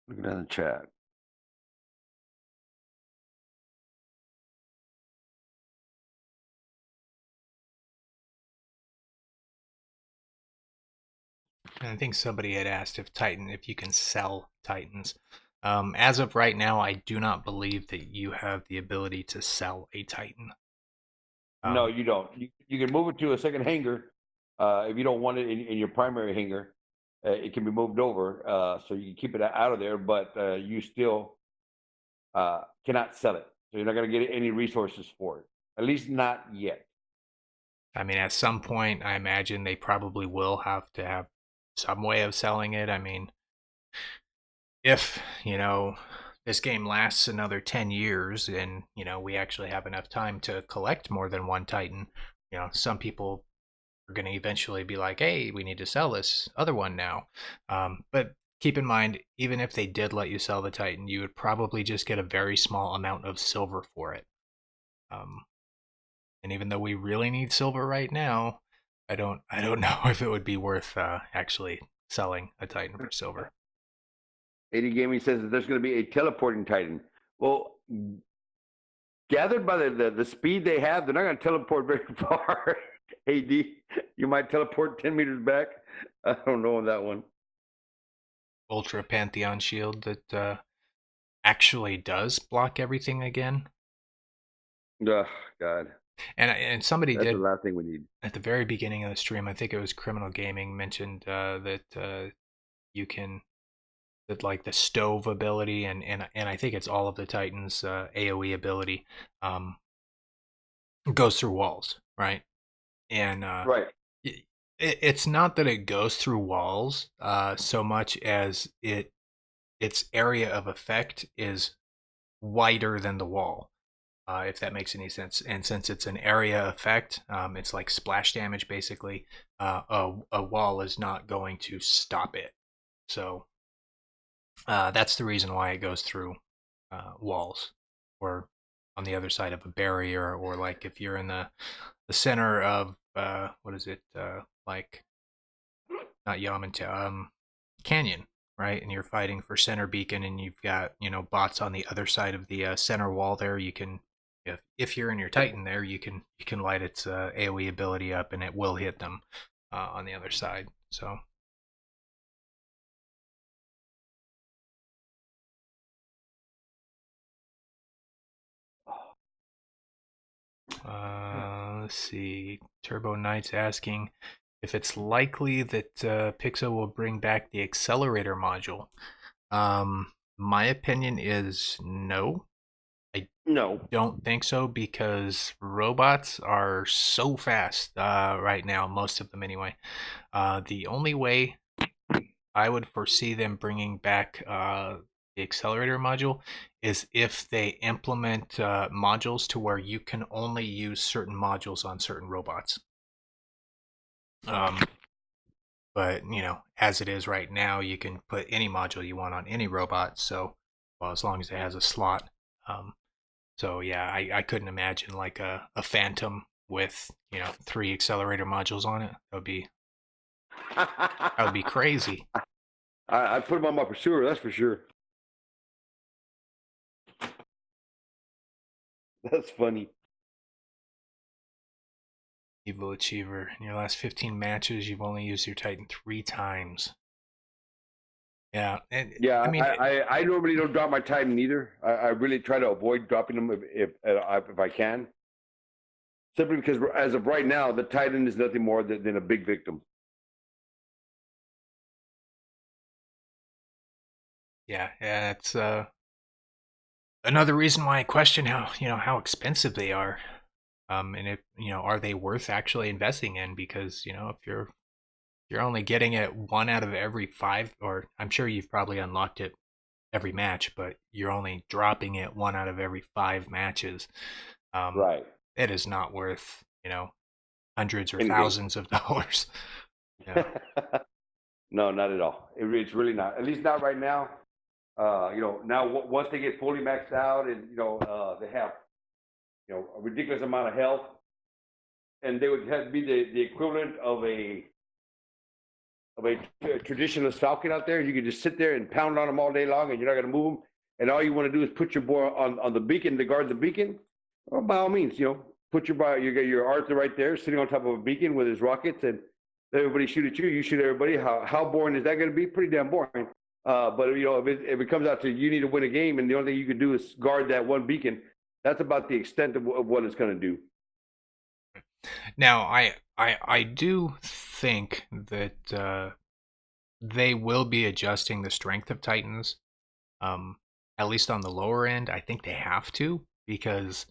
Looking at the chat. And I think somebody had asked if you can sell Titans. As of right now, I do not believe that you have the ability to sell a Titan. No, Um, you don't. You can move it to a second hangar if you don't want it in your primary hangar. It can be moved over, so you can keep it out of there, but you still cannot sell it. So you're not going to get any resources for it, at least not yet. I mean, at some point, I imagine they probably will have to have some way of selling it. I mean, if, this game lasts another 10 years and, we actually have enough time to collect more than one Titan, some people are going to eventually be like, hey, we need to sell this other one now. But keep in mind, even if they did let you sell the Titan, you would probably just get a very small amount of silver for it. Um, and even though we really need silver right now, I don't know if it would be worth actually selling a Titan for silver. 80 Gaming says that there's going to be a teleporting Titan. Well, gathered by the speed they have, they're not going to teleport very far. AD, you might teleport 10 meters back. I don't know on that one. Ultra Pantheon shield that actually does block everything again. Oh, God. And somebody That's the did last thing we need. at the very beginning of the stream. I think it was Criminal Gaming mentioned that you can that like the stove ability and I think it's all of the Titans AOE ability um, goes through walls, right? And Right. it's not that it goes through walls so much as its area of effect is wider than the wall, if that makes any sense. And since it's an area effect, it's like splash damage basically. A wall is not going to stop it. So that's the reason why it goes through walls or on the other side of a barrier, or like if you're in the center of what is it like not Yamantau, Canyon, right? And you're fighting for center beacon, and you've got bots on the other side of the center wall. There, you can if you're in your Titan there, you can light its AoE ability up, and it will hit them on the other side. So. Let's see. Turbo Knight's asking if it's likely that Pixel will bring back the accelerator module. My opinion is no. I don't think so, because robots are so fast right now, most of them anyway. The only way I would foresee them bringing back the accelerator module is if they implement modules to where you can only use certain modules on certain robots. But as it is right now, you can put any module you want on any robot. So, well, as long as it has a slot. So yeah, I couldn't imagine like a Phantom with 3 accelerator modules on it. That would be crazy. I'd put them on my Pursuer, that's for sure. That's funny. Evil Achiever. In your last 15 matches, you've only used your Titan 3 times. Yeah, and Yeah, I mean, I normally don't drop my Titan either. I really try to avoid dropping them if I can. Simply because as of right now, the Titan is nothing more than a big victim. yeah, it's another reason why I question how expensive they are. And if are they worth actually investing in? Because if you're only getting it 1 out of every 5, or I'm sure you've probably unlocked it every match, but you're only dropping it 1 out of every 5 matches. Right. It is not worth hundreds or thousands of dollars. Yeah. No, not at all. It's really not. At least not right now. Now once they get fully maxed out, and they have a ridiculous amount of health, and they would have to be the equivalent of a traditionalist Falcon out there. You could just sit there and pound on them all day long, and you're not going to move them. And all you want to do is put your boy on the beacon to guard the beacon. Well, by all means, put your Arthur right there, sitting on top of a beacon with his rockets, and everybody shoot at you. You shoot everybody. How boring is that going to be? Pretty damn boring. But if it comes out to you need to win a game, and the only thing you can do is guard that one beacon, that's about the extent of what it's going to do. Now, I do think that they will be adjusting the strength of Titans, at least on the lower end. I think they have to, because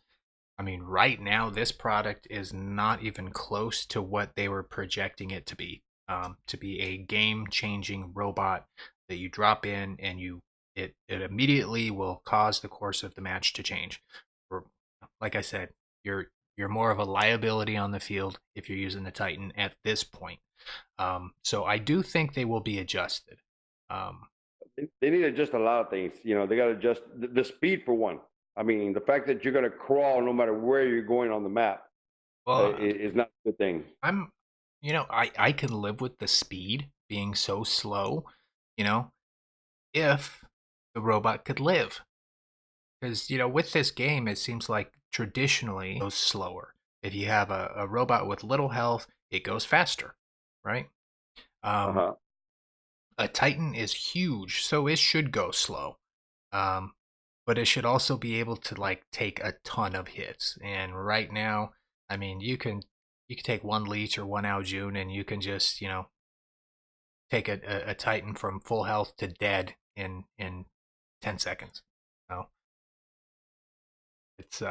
I mean, right now this product is not even close to what they were projecting it to be a game-changing robot that you drop in, and it immediately will cause the course of the match to change. Like I said, you're more of a liability on the field if you're using the Titan at this point. So I do think they will be adjusted. They need to adjust a lot of things. They got to adjust the speed, for one. I mean, the fact that you're going to crawl no matter where you're going on the map is not a good thing. I can live with the speed being so slow, if the robot could live. Because, with this game, it seems like traditionally it goes slower. If you have a robot with little health, it goes faster, right? A Titan is huge, so it should go slow. But it should also be able to take a ton of hits. And right now, I mean, you can take 1 leech or 1 Aljun, and you can just take a Titan from full health to dead in 10 seconds. It's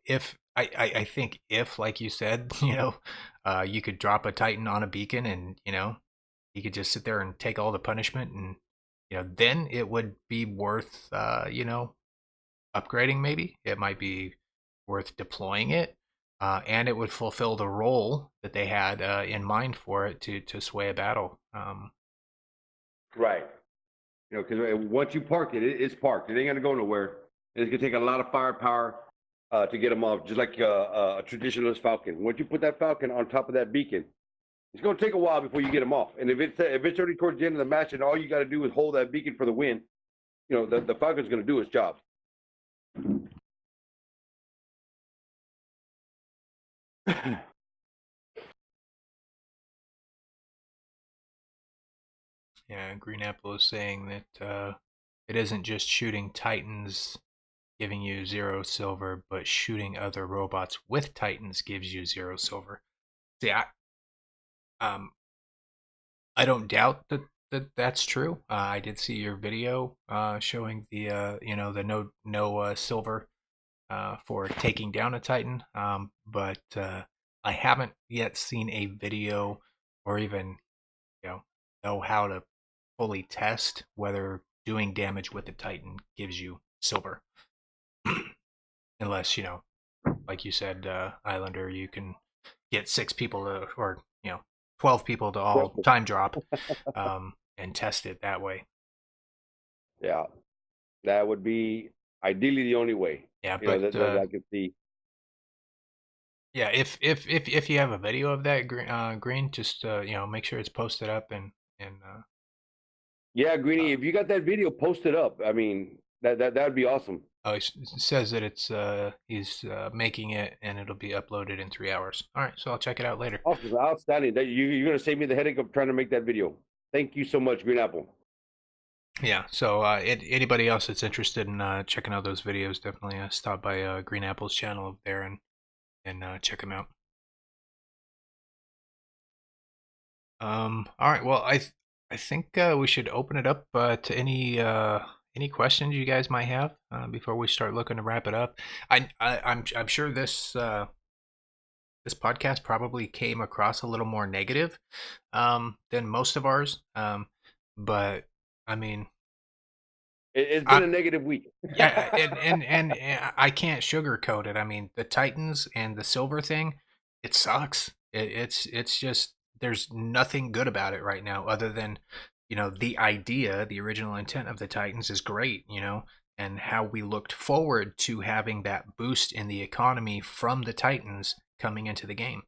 if I think if, like you said, you could drop a Titan on a beacon, and you could just sit there and take all the punishment, and then it would be worth upgrading. Maybe it might be worth deploying it, and it would fulfill the role that they had in mind for it to sway a battle. Right. Because once you park it, it's parked. It ain't gonna go nowhere. It's gonna take a lot of firepower to get them off, just like a traditionalist Falcon. Once you put that Falcon on top of that beacon, it's gonna take a while before you get them off. And if it's already towards the end of the match, and all you got to do is hold that beacon for the win, the Falcon's gonna do its job. Yeah, Green Apple is saying that it isn't just shooting Titans giving you 0 silver, but shooting other robots with Titans gives you 0 silver. See, um, I don't doubt that's true. I did see your video showing the the no silver for taking down a Titan, but I haven't yet seen a video or even know how to fully test whether doing damage with the Titan gives you silver, unless like you said, Islander, you can get 6 people to, or 12 people to all Well, time drop, and test it that way. yeah, that would be ideally the only way. Yeah, That, but that I could see. yeah, if you have a video of that green, just make sure it's posted up and Yeah, Greeny, if you got that video, post it up. I mean, that'd be awesome. oh, it says that it's he's making it and it'll be uploaded in 3 hours. All right, so I'll check it out later. Awesome, outstanding. That you're gonna save me the headache of trying to make that video. Thank you so much, Green Apple. Yeah, so anybody else that's interested in checking out those videos, definitely stop by Green Apple's channel up there and check them out. All right, well, I think we should open it up to any questions you guys might have before we start looking to wrap it up. I'm sure this podcast probably came across a little more negative than most of ours, but I mean, It's been I, a negative week. yeah, and I can't sugarcoat it. I mean, the Titans and the silver thing, it sucks. It's just there's nothing good about it right now other than, the idea, the original intent of the Titans is great, and how we looked forward to having that boost in the economy from the Titans coming into the game.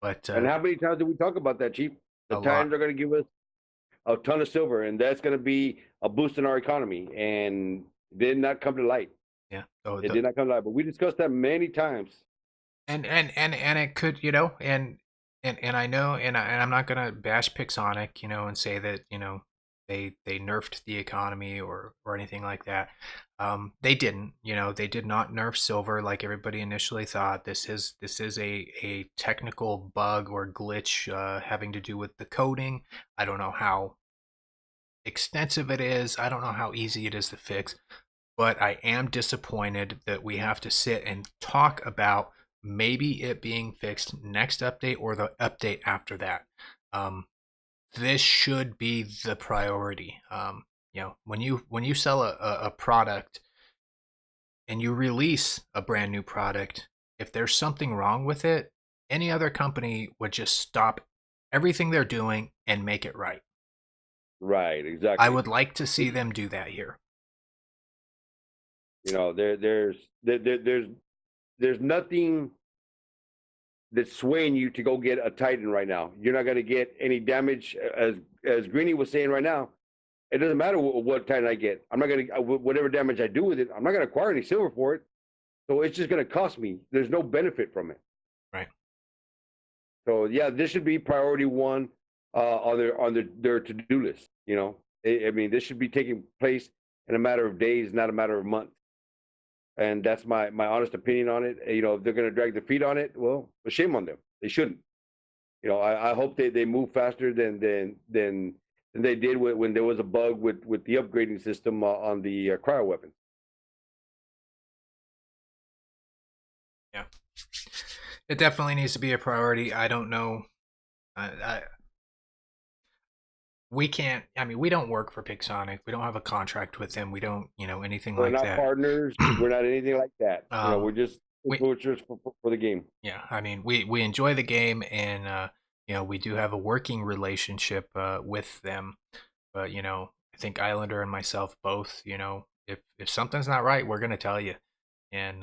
But And how many times did we talk about that, Chief? The a lot. Titans are going to give us a ton of silver, and that's going to be a boost in our economy. And did not come to light. Yeah. So It did not come to light. But we discussed that many times. and it could, and I know, and I'm not gonna bash Pixonic, and say that they nerfed the economy or anything like that. They didn't. They did not nerf silver like everybody initially thought. This is a technical bug or glitch having to do with the coding. I don't know how extensive it is. I don't know how easy it is to fix, but I am disappointed that we have to sit and talk about maybe it being fixed next update or the update after that. This should be the priority. When you sell a product and you release a brand new product, if there's something wrong with it, any other company would just stop everything they're doing and make it right. Right, I exactly. would like to see them do that here. There's nothing that's swaying you to go get a Titan right now. You're not going to get any damage, as Greeny was saying right now. It doesn't matter what Titan I get. I'm not going to whatever damage I do with it. I'm not going to acquire any silver for it. So it's just going to cost me. There's no benefit from it. Right. So yeah, this should be priority one on their to do list. I mean, this should be taking place in a matter of days, not a matter of months. And that's my honest opinion on it. If they're going to drag their feet on it, well, shame on them. They shouldn't. I hope they move faster than they did when there was a bug with the upgrading system on the cryo weapon. Yeah. It definitely needs to be a priority. I don't know. We can't. I mean, we don't work for Pixonic. We don't have a contract with them. We don't, anything We're like not that. partners. We're not anything like that. We're just we, influencers for the game. yeah. I mean, we enjoy the game, and we do have a working relationship with them. But I think Islander and myself both, if something's not right, we're gonna tell you, and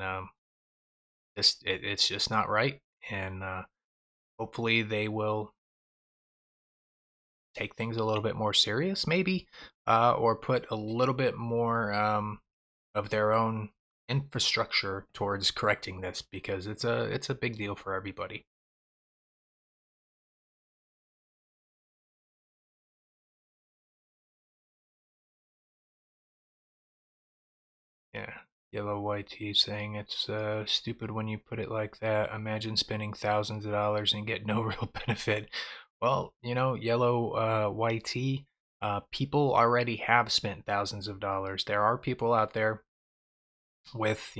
it's just not right, and hopefully they will take things a little bit more serious, maybe, or put a little bit more of their own infrastructure towards correcting this, because it's a big deal for everybody. Yellow YT saying it's stupid when you put it like that. Imagine spending thousands of dollars and get no real benefit. Well, Yellow YT, people already have spent thousands of dollars. There are people out there with,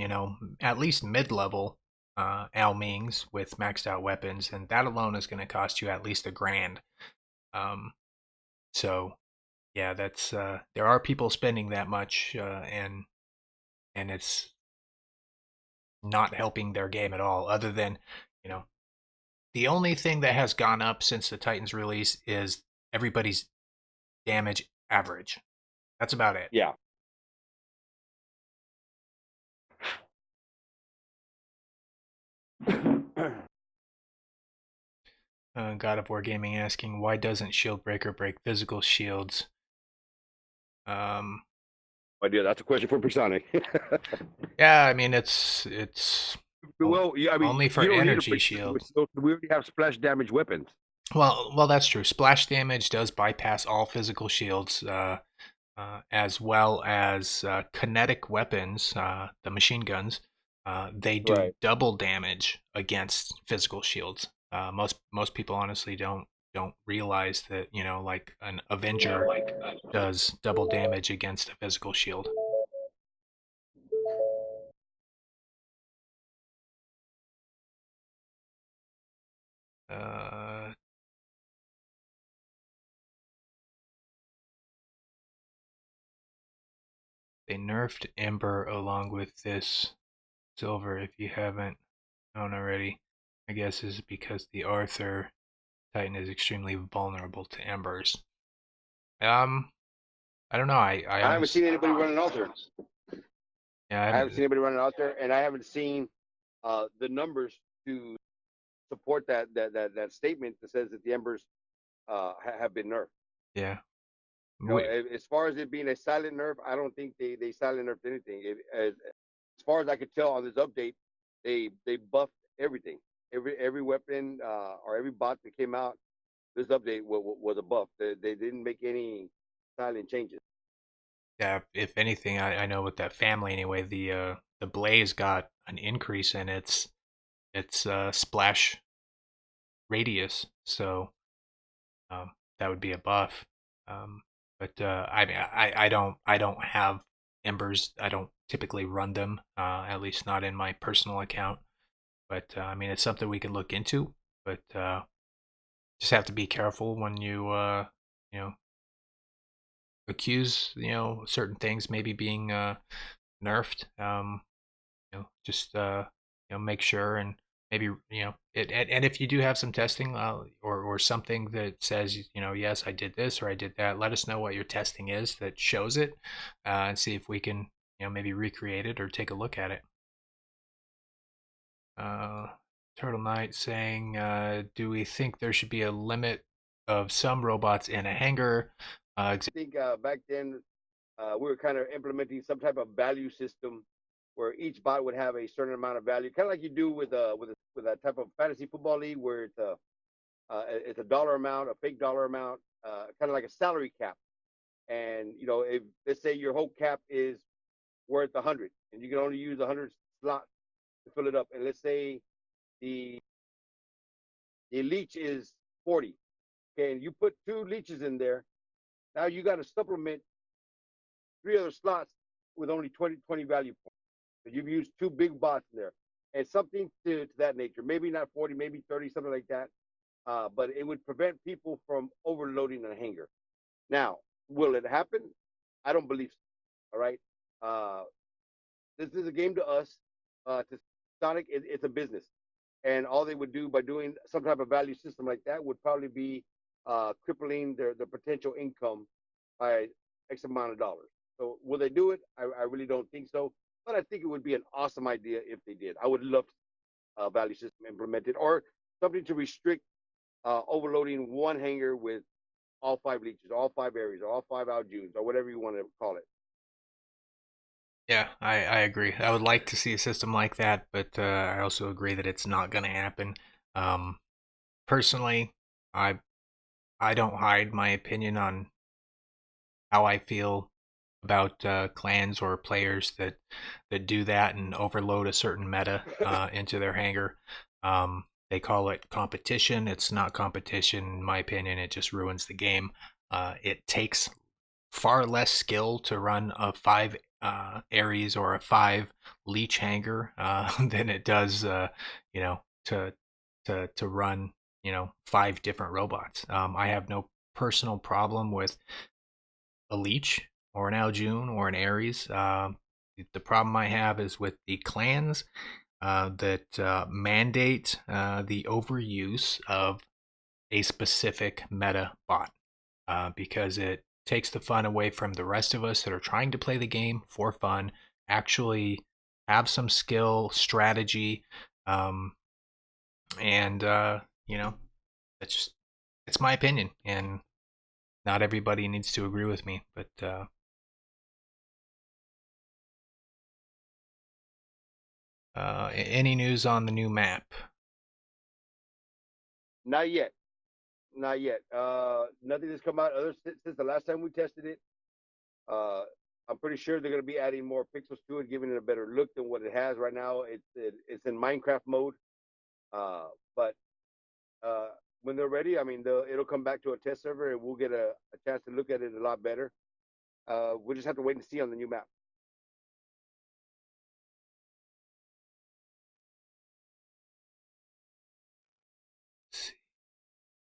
at least mid-level Al Mings with maxed out weapons, and that alone is going to cost you at least $1,000. Um, so yeah, that's there are people spending that much, and it's not helping their game at all. Other than, you know, the only thing that has gone up since the Titans release is everybody's damage average. That's about it. Yeah. God of War Gaming asking, why doesn't Shield Breaker break physical shields? My dear, that's a question for Personic. Yeah, I mean it's Well, yeah, I mean, only for you don't need to energy break shield. we already have splash damage weapons. Well, that's true. Splash damage does bypass all physical shields, as well as kinetic weapons, the machine guns. They do Right. double damage against physical shields. Most people honestly don't realize that, like an Avenger does double damage against a physical shield. Uh, they nerfed Ember along with this silver. If you haven't known already, I guess is because the Arthur Titan is extremely vulnerable to embers. I don't know. I I haven't honestly, seen anybody running altar. yeah, I haven't seen anybody running altar, and I haven't seen the numbers to support that statement that says that the embers have been nerfed. yeah. You know, We, as far as it being a silent nerf, I don't think they silent nerfed anything. As far as I could tell on this update, they buffed everything. Every weapon or every bot that came out this update was a buff. They didn't make any silent changes. yeah. If anything, I know with that family anyway, the Blaze got an increase in its splash radius, so that would be a buff. But I mean, I don't have embers. I don't typically run them, at least not in my personal account. But I mean, it's something we can look into. But just have to be careful when you know accuse certain things maybe being nerfed. Just make sure, and maybe and if you do have some testing, or something that says, yes, I did this or I did that, let us know what your testing is that shows it, and see if we can maybe recreate it or take a look at it. Turtle Knight saying, do we think there should be a limit of some robots in a hangar? I think back then we were kind of implementing some type of value system where each bot would have a certain amount of value, kind of like you do with a type of fantasy football league where it's a dollar amount, a fake dollar amount, kind of like a salary cap. And if let's say your whole cap is worth 100, and you can only use 100 slots to fill it up, and let's say the leech is 40, okay, and you put 2 leeches in there, now you got to supplement 3 other slots with only 20 value points. So you've used 2 big bots in there, and something to that nature. Maybe not 40, maybe 30, something like that. But it would prevent people from overloading a hangar. Now, will it happen? I don't believe so. All right. This is a game to us. To Sonic, it's a business, and all they would do by doing some type of value system like that would probably be crippling their potential income by X amount of dollars. So will they do it? I really don't think so. But I think it would be an awesome idea if they did. I would love a value system implemented, or something to restrict overloading one hangar with all 5 leeches, all 5 areas, or all 5 Aljunes, or whatever you want to call it. Yeah, I agree. I would like to see a system like that, but I also agree that it's not going to happen. Um, Personally, I I don't hide my opinion on how I feel about clans or players that do that and overload a certain meta into their hanger. They call it competition. It's not competition, in my opinion. It just ruins the game. It takes far less skill to run a 5 Ares or a 5 Leech hanger than it does, you know, to run, 5 different robots. I have no personal problem with a Leech or an Aljun or an Ares. The problem I have is with the clans that mandate the overuse of a specific meta bot because it takes the fun away from the rest of us that are trying to play the game for fun, actually have some skill, strategy, um, and it's just it's my opinion, and not everybody needs to agree with me, but any news on the new map? Not yet. Not yet. Nothing has come out other since the last time we tested it. Uh, I'm pretty sure they're going to be adding more pixels to it, giving it a better look than what it has right now. It's in Minecraft mode. But uh, when they're ready, I mean, it'll come back to a test server, and we'll get a chance to look at it a lot better. We'll just have to wait and see on the new map.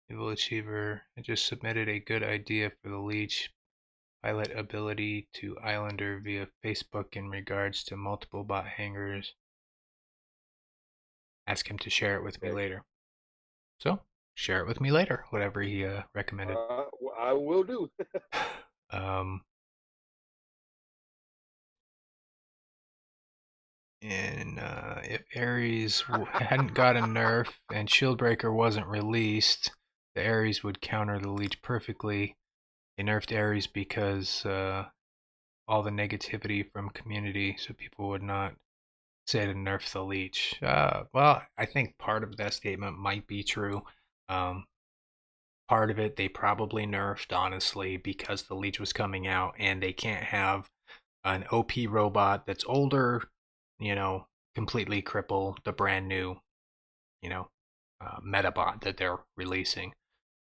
Evil Achiever, I just submitted a good idea for the Leech pilot ability to Islander via Facebook in regards to multiple bot hangers. Ask him to share it with me later. So, share it with me later, whatever he recommended. I will do. And if Ares hadn't got a nerf and Shieldbreaker wasn't released, the Ares would counter the Leech perfectly. They nerfed Ares because all the negativity from community, so people would not say to nerf the Leech. Well, I think part of that statement might be true. Part of it they probably nerfed, honestly, because the Leech was coming out, and they can't have an OP robot that's older, completely cripple the brand new, Metabot that they're releasing.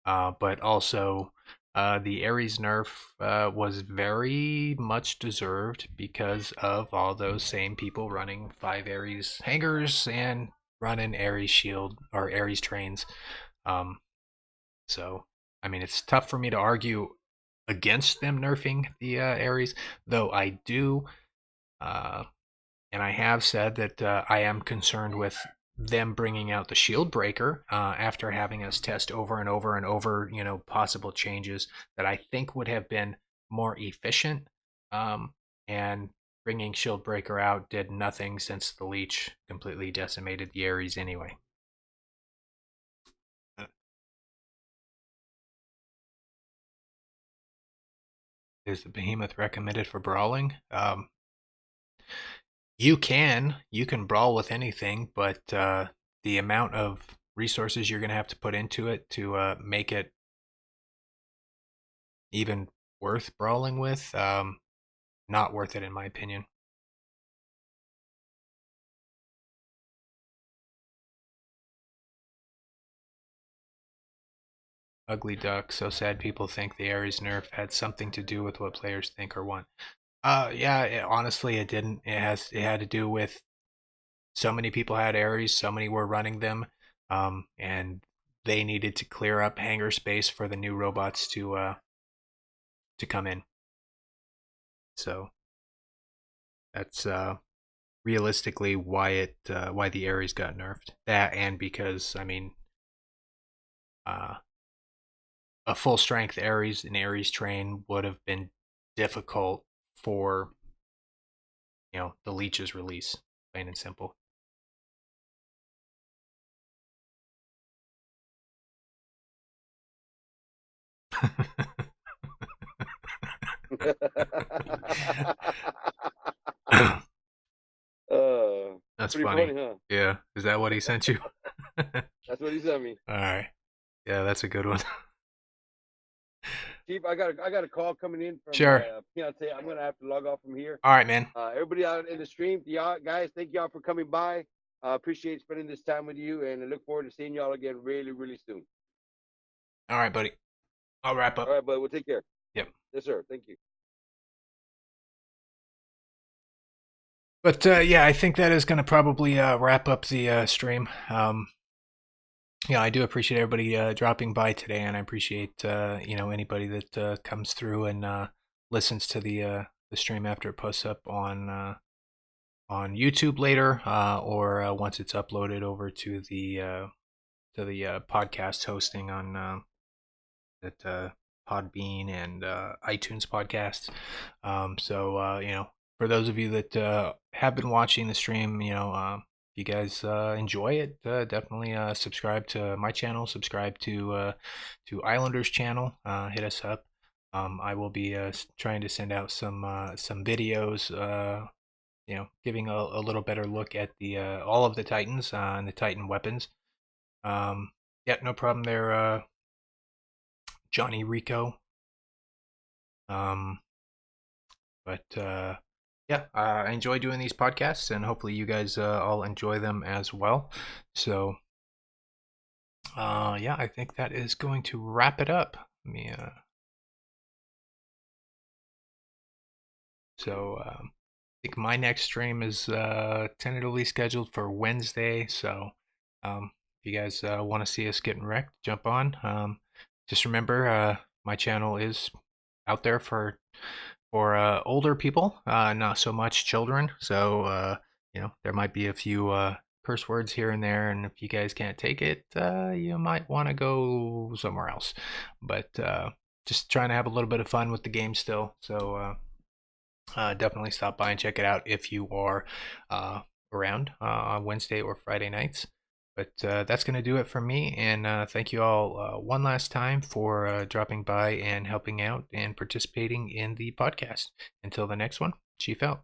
But also, the Ares nerf was very much deserved because of all those same people running 5 Ares hangers and running Ares shield or Ares trains. So, I mean, it's tough for me to argue against them nerfing the Ares, though I do, and I have said that I am concerned with them bringing out the shield breaker after having us test over and over and over, possible changes that I think would have been more efficient. And bringing shield breaker out did nothing since the Leech completely decimated the Ares anyway. Is the behemoth recommended for brawling? You can brawl with anything, but the amount of resources you're going to have to put into it to make it even worth brawling with, not worth it in my opinion. Ugly Duck, so sad people think the Ares nerf had something to do with what players think or want. Yeah, honestly, it didn't. It had to do with so many people had Ares, so many were running them, and they needed to clear up hangar space for the new robots to come in. So that's realistically why the Ares got nerfed. That, and because, I mean, a full strength Ares and Ares train would have been difficult for the Leech's release, plain and simple. That's funny. Huh? Yeah, is that what he sent you? That's what he sent me. All right, yeah, that's a good one. Chief, I got a call coming in from Sure. my fiance. I'm gonna have to log off from here. All right, man. Everybody out in the stream, y'all guys, thank y'all for coming by. Appreciate spending this time with you, and I look forward to seeing y'all again really, really soon. All right, buddy. I'll wrap up. All right, bud. We'll take care. Yep. Yes, sir. Thank you. But yeah, I think that is going to probably wrap up the stream. Yeah, I do appreciate everybody dropping by today, and I appreciate anybody that comes through and listens to the stream after it posts up on YouTube later, or once it's uploaded over to the podcast hosting on that Podbean and iTunes podcasts. So for those of you that have been watching the stream, if you guys enjoy it, definitely subscribe to my channel, subscribe to Islanders channel, hit us up. I will be trying to send out some videos, giving a little better look at the all of the Titans and the Titan weapons. Yeah, no problem there, Johnny Rico. But yeah, I enjoy doing these podcasts, and hopefully you guys all enjoy them as well. So yeah, I think that is going to wrap it up. Let me I think my next stream is tentatively scheduled for Wednesday. So if you guys want to see us getting wrecked, jump on. Just remember, my channel is out there for older people, not so much children. So there might be a few curse words here and there, and if you guys can't take it, you might want to go somewhere else. But just trying to have a little bit of fun with the game still. So definitely stop by and check it out if you are around on Wednesday or Friday nights. But that's going to do it for me, and thank you all one last time for dropping by and helping out and participating in the podcast. Until the next one, Chief out.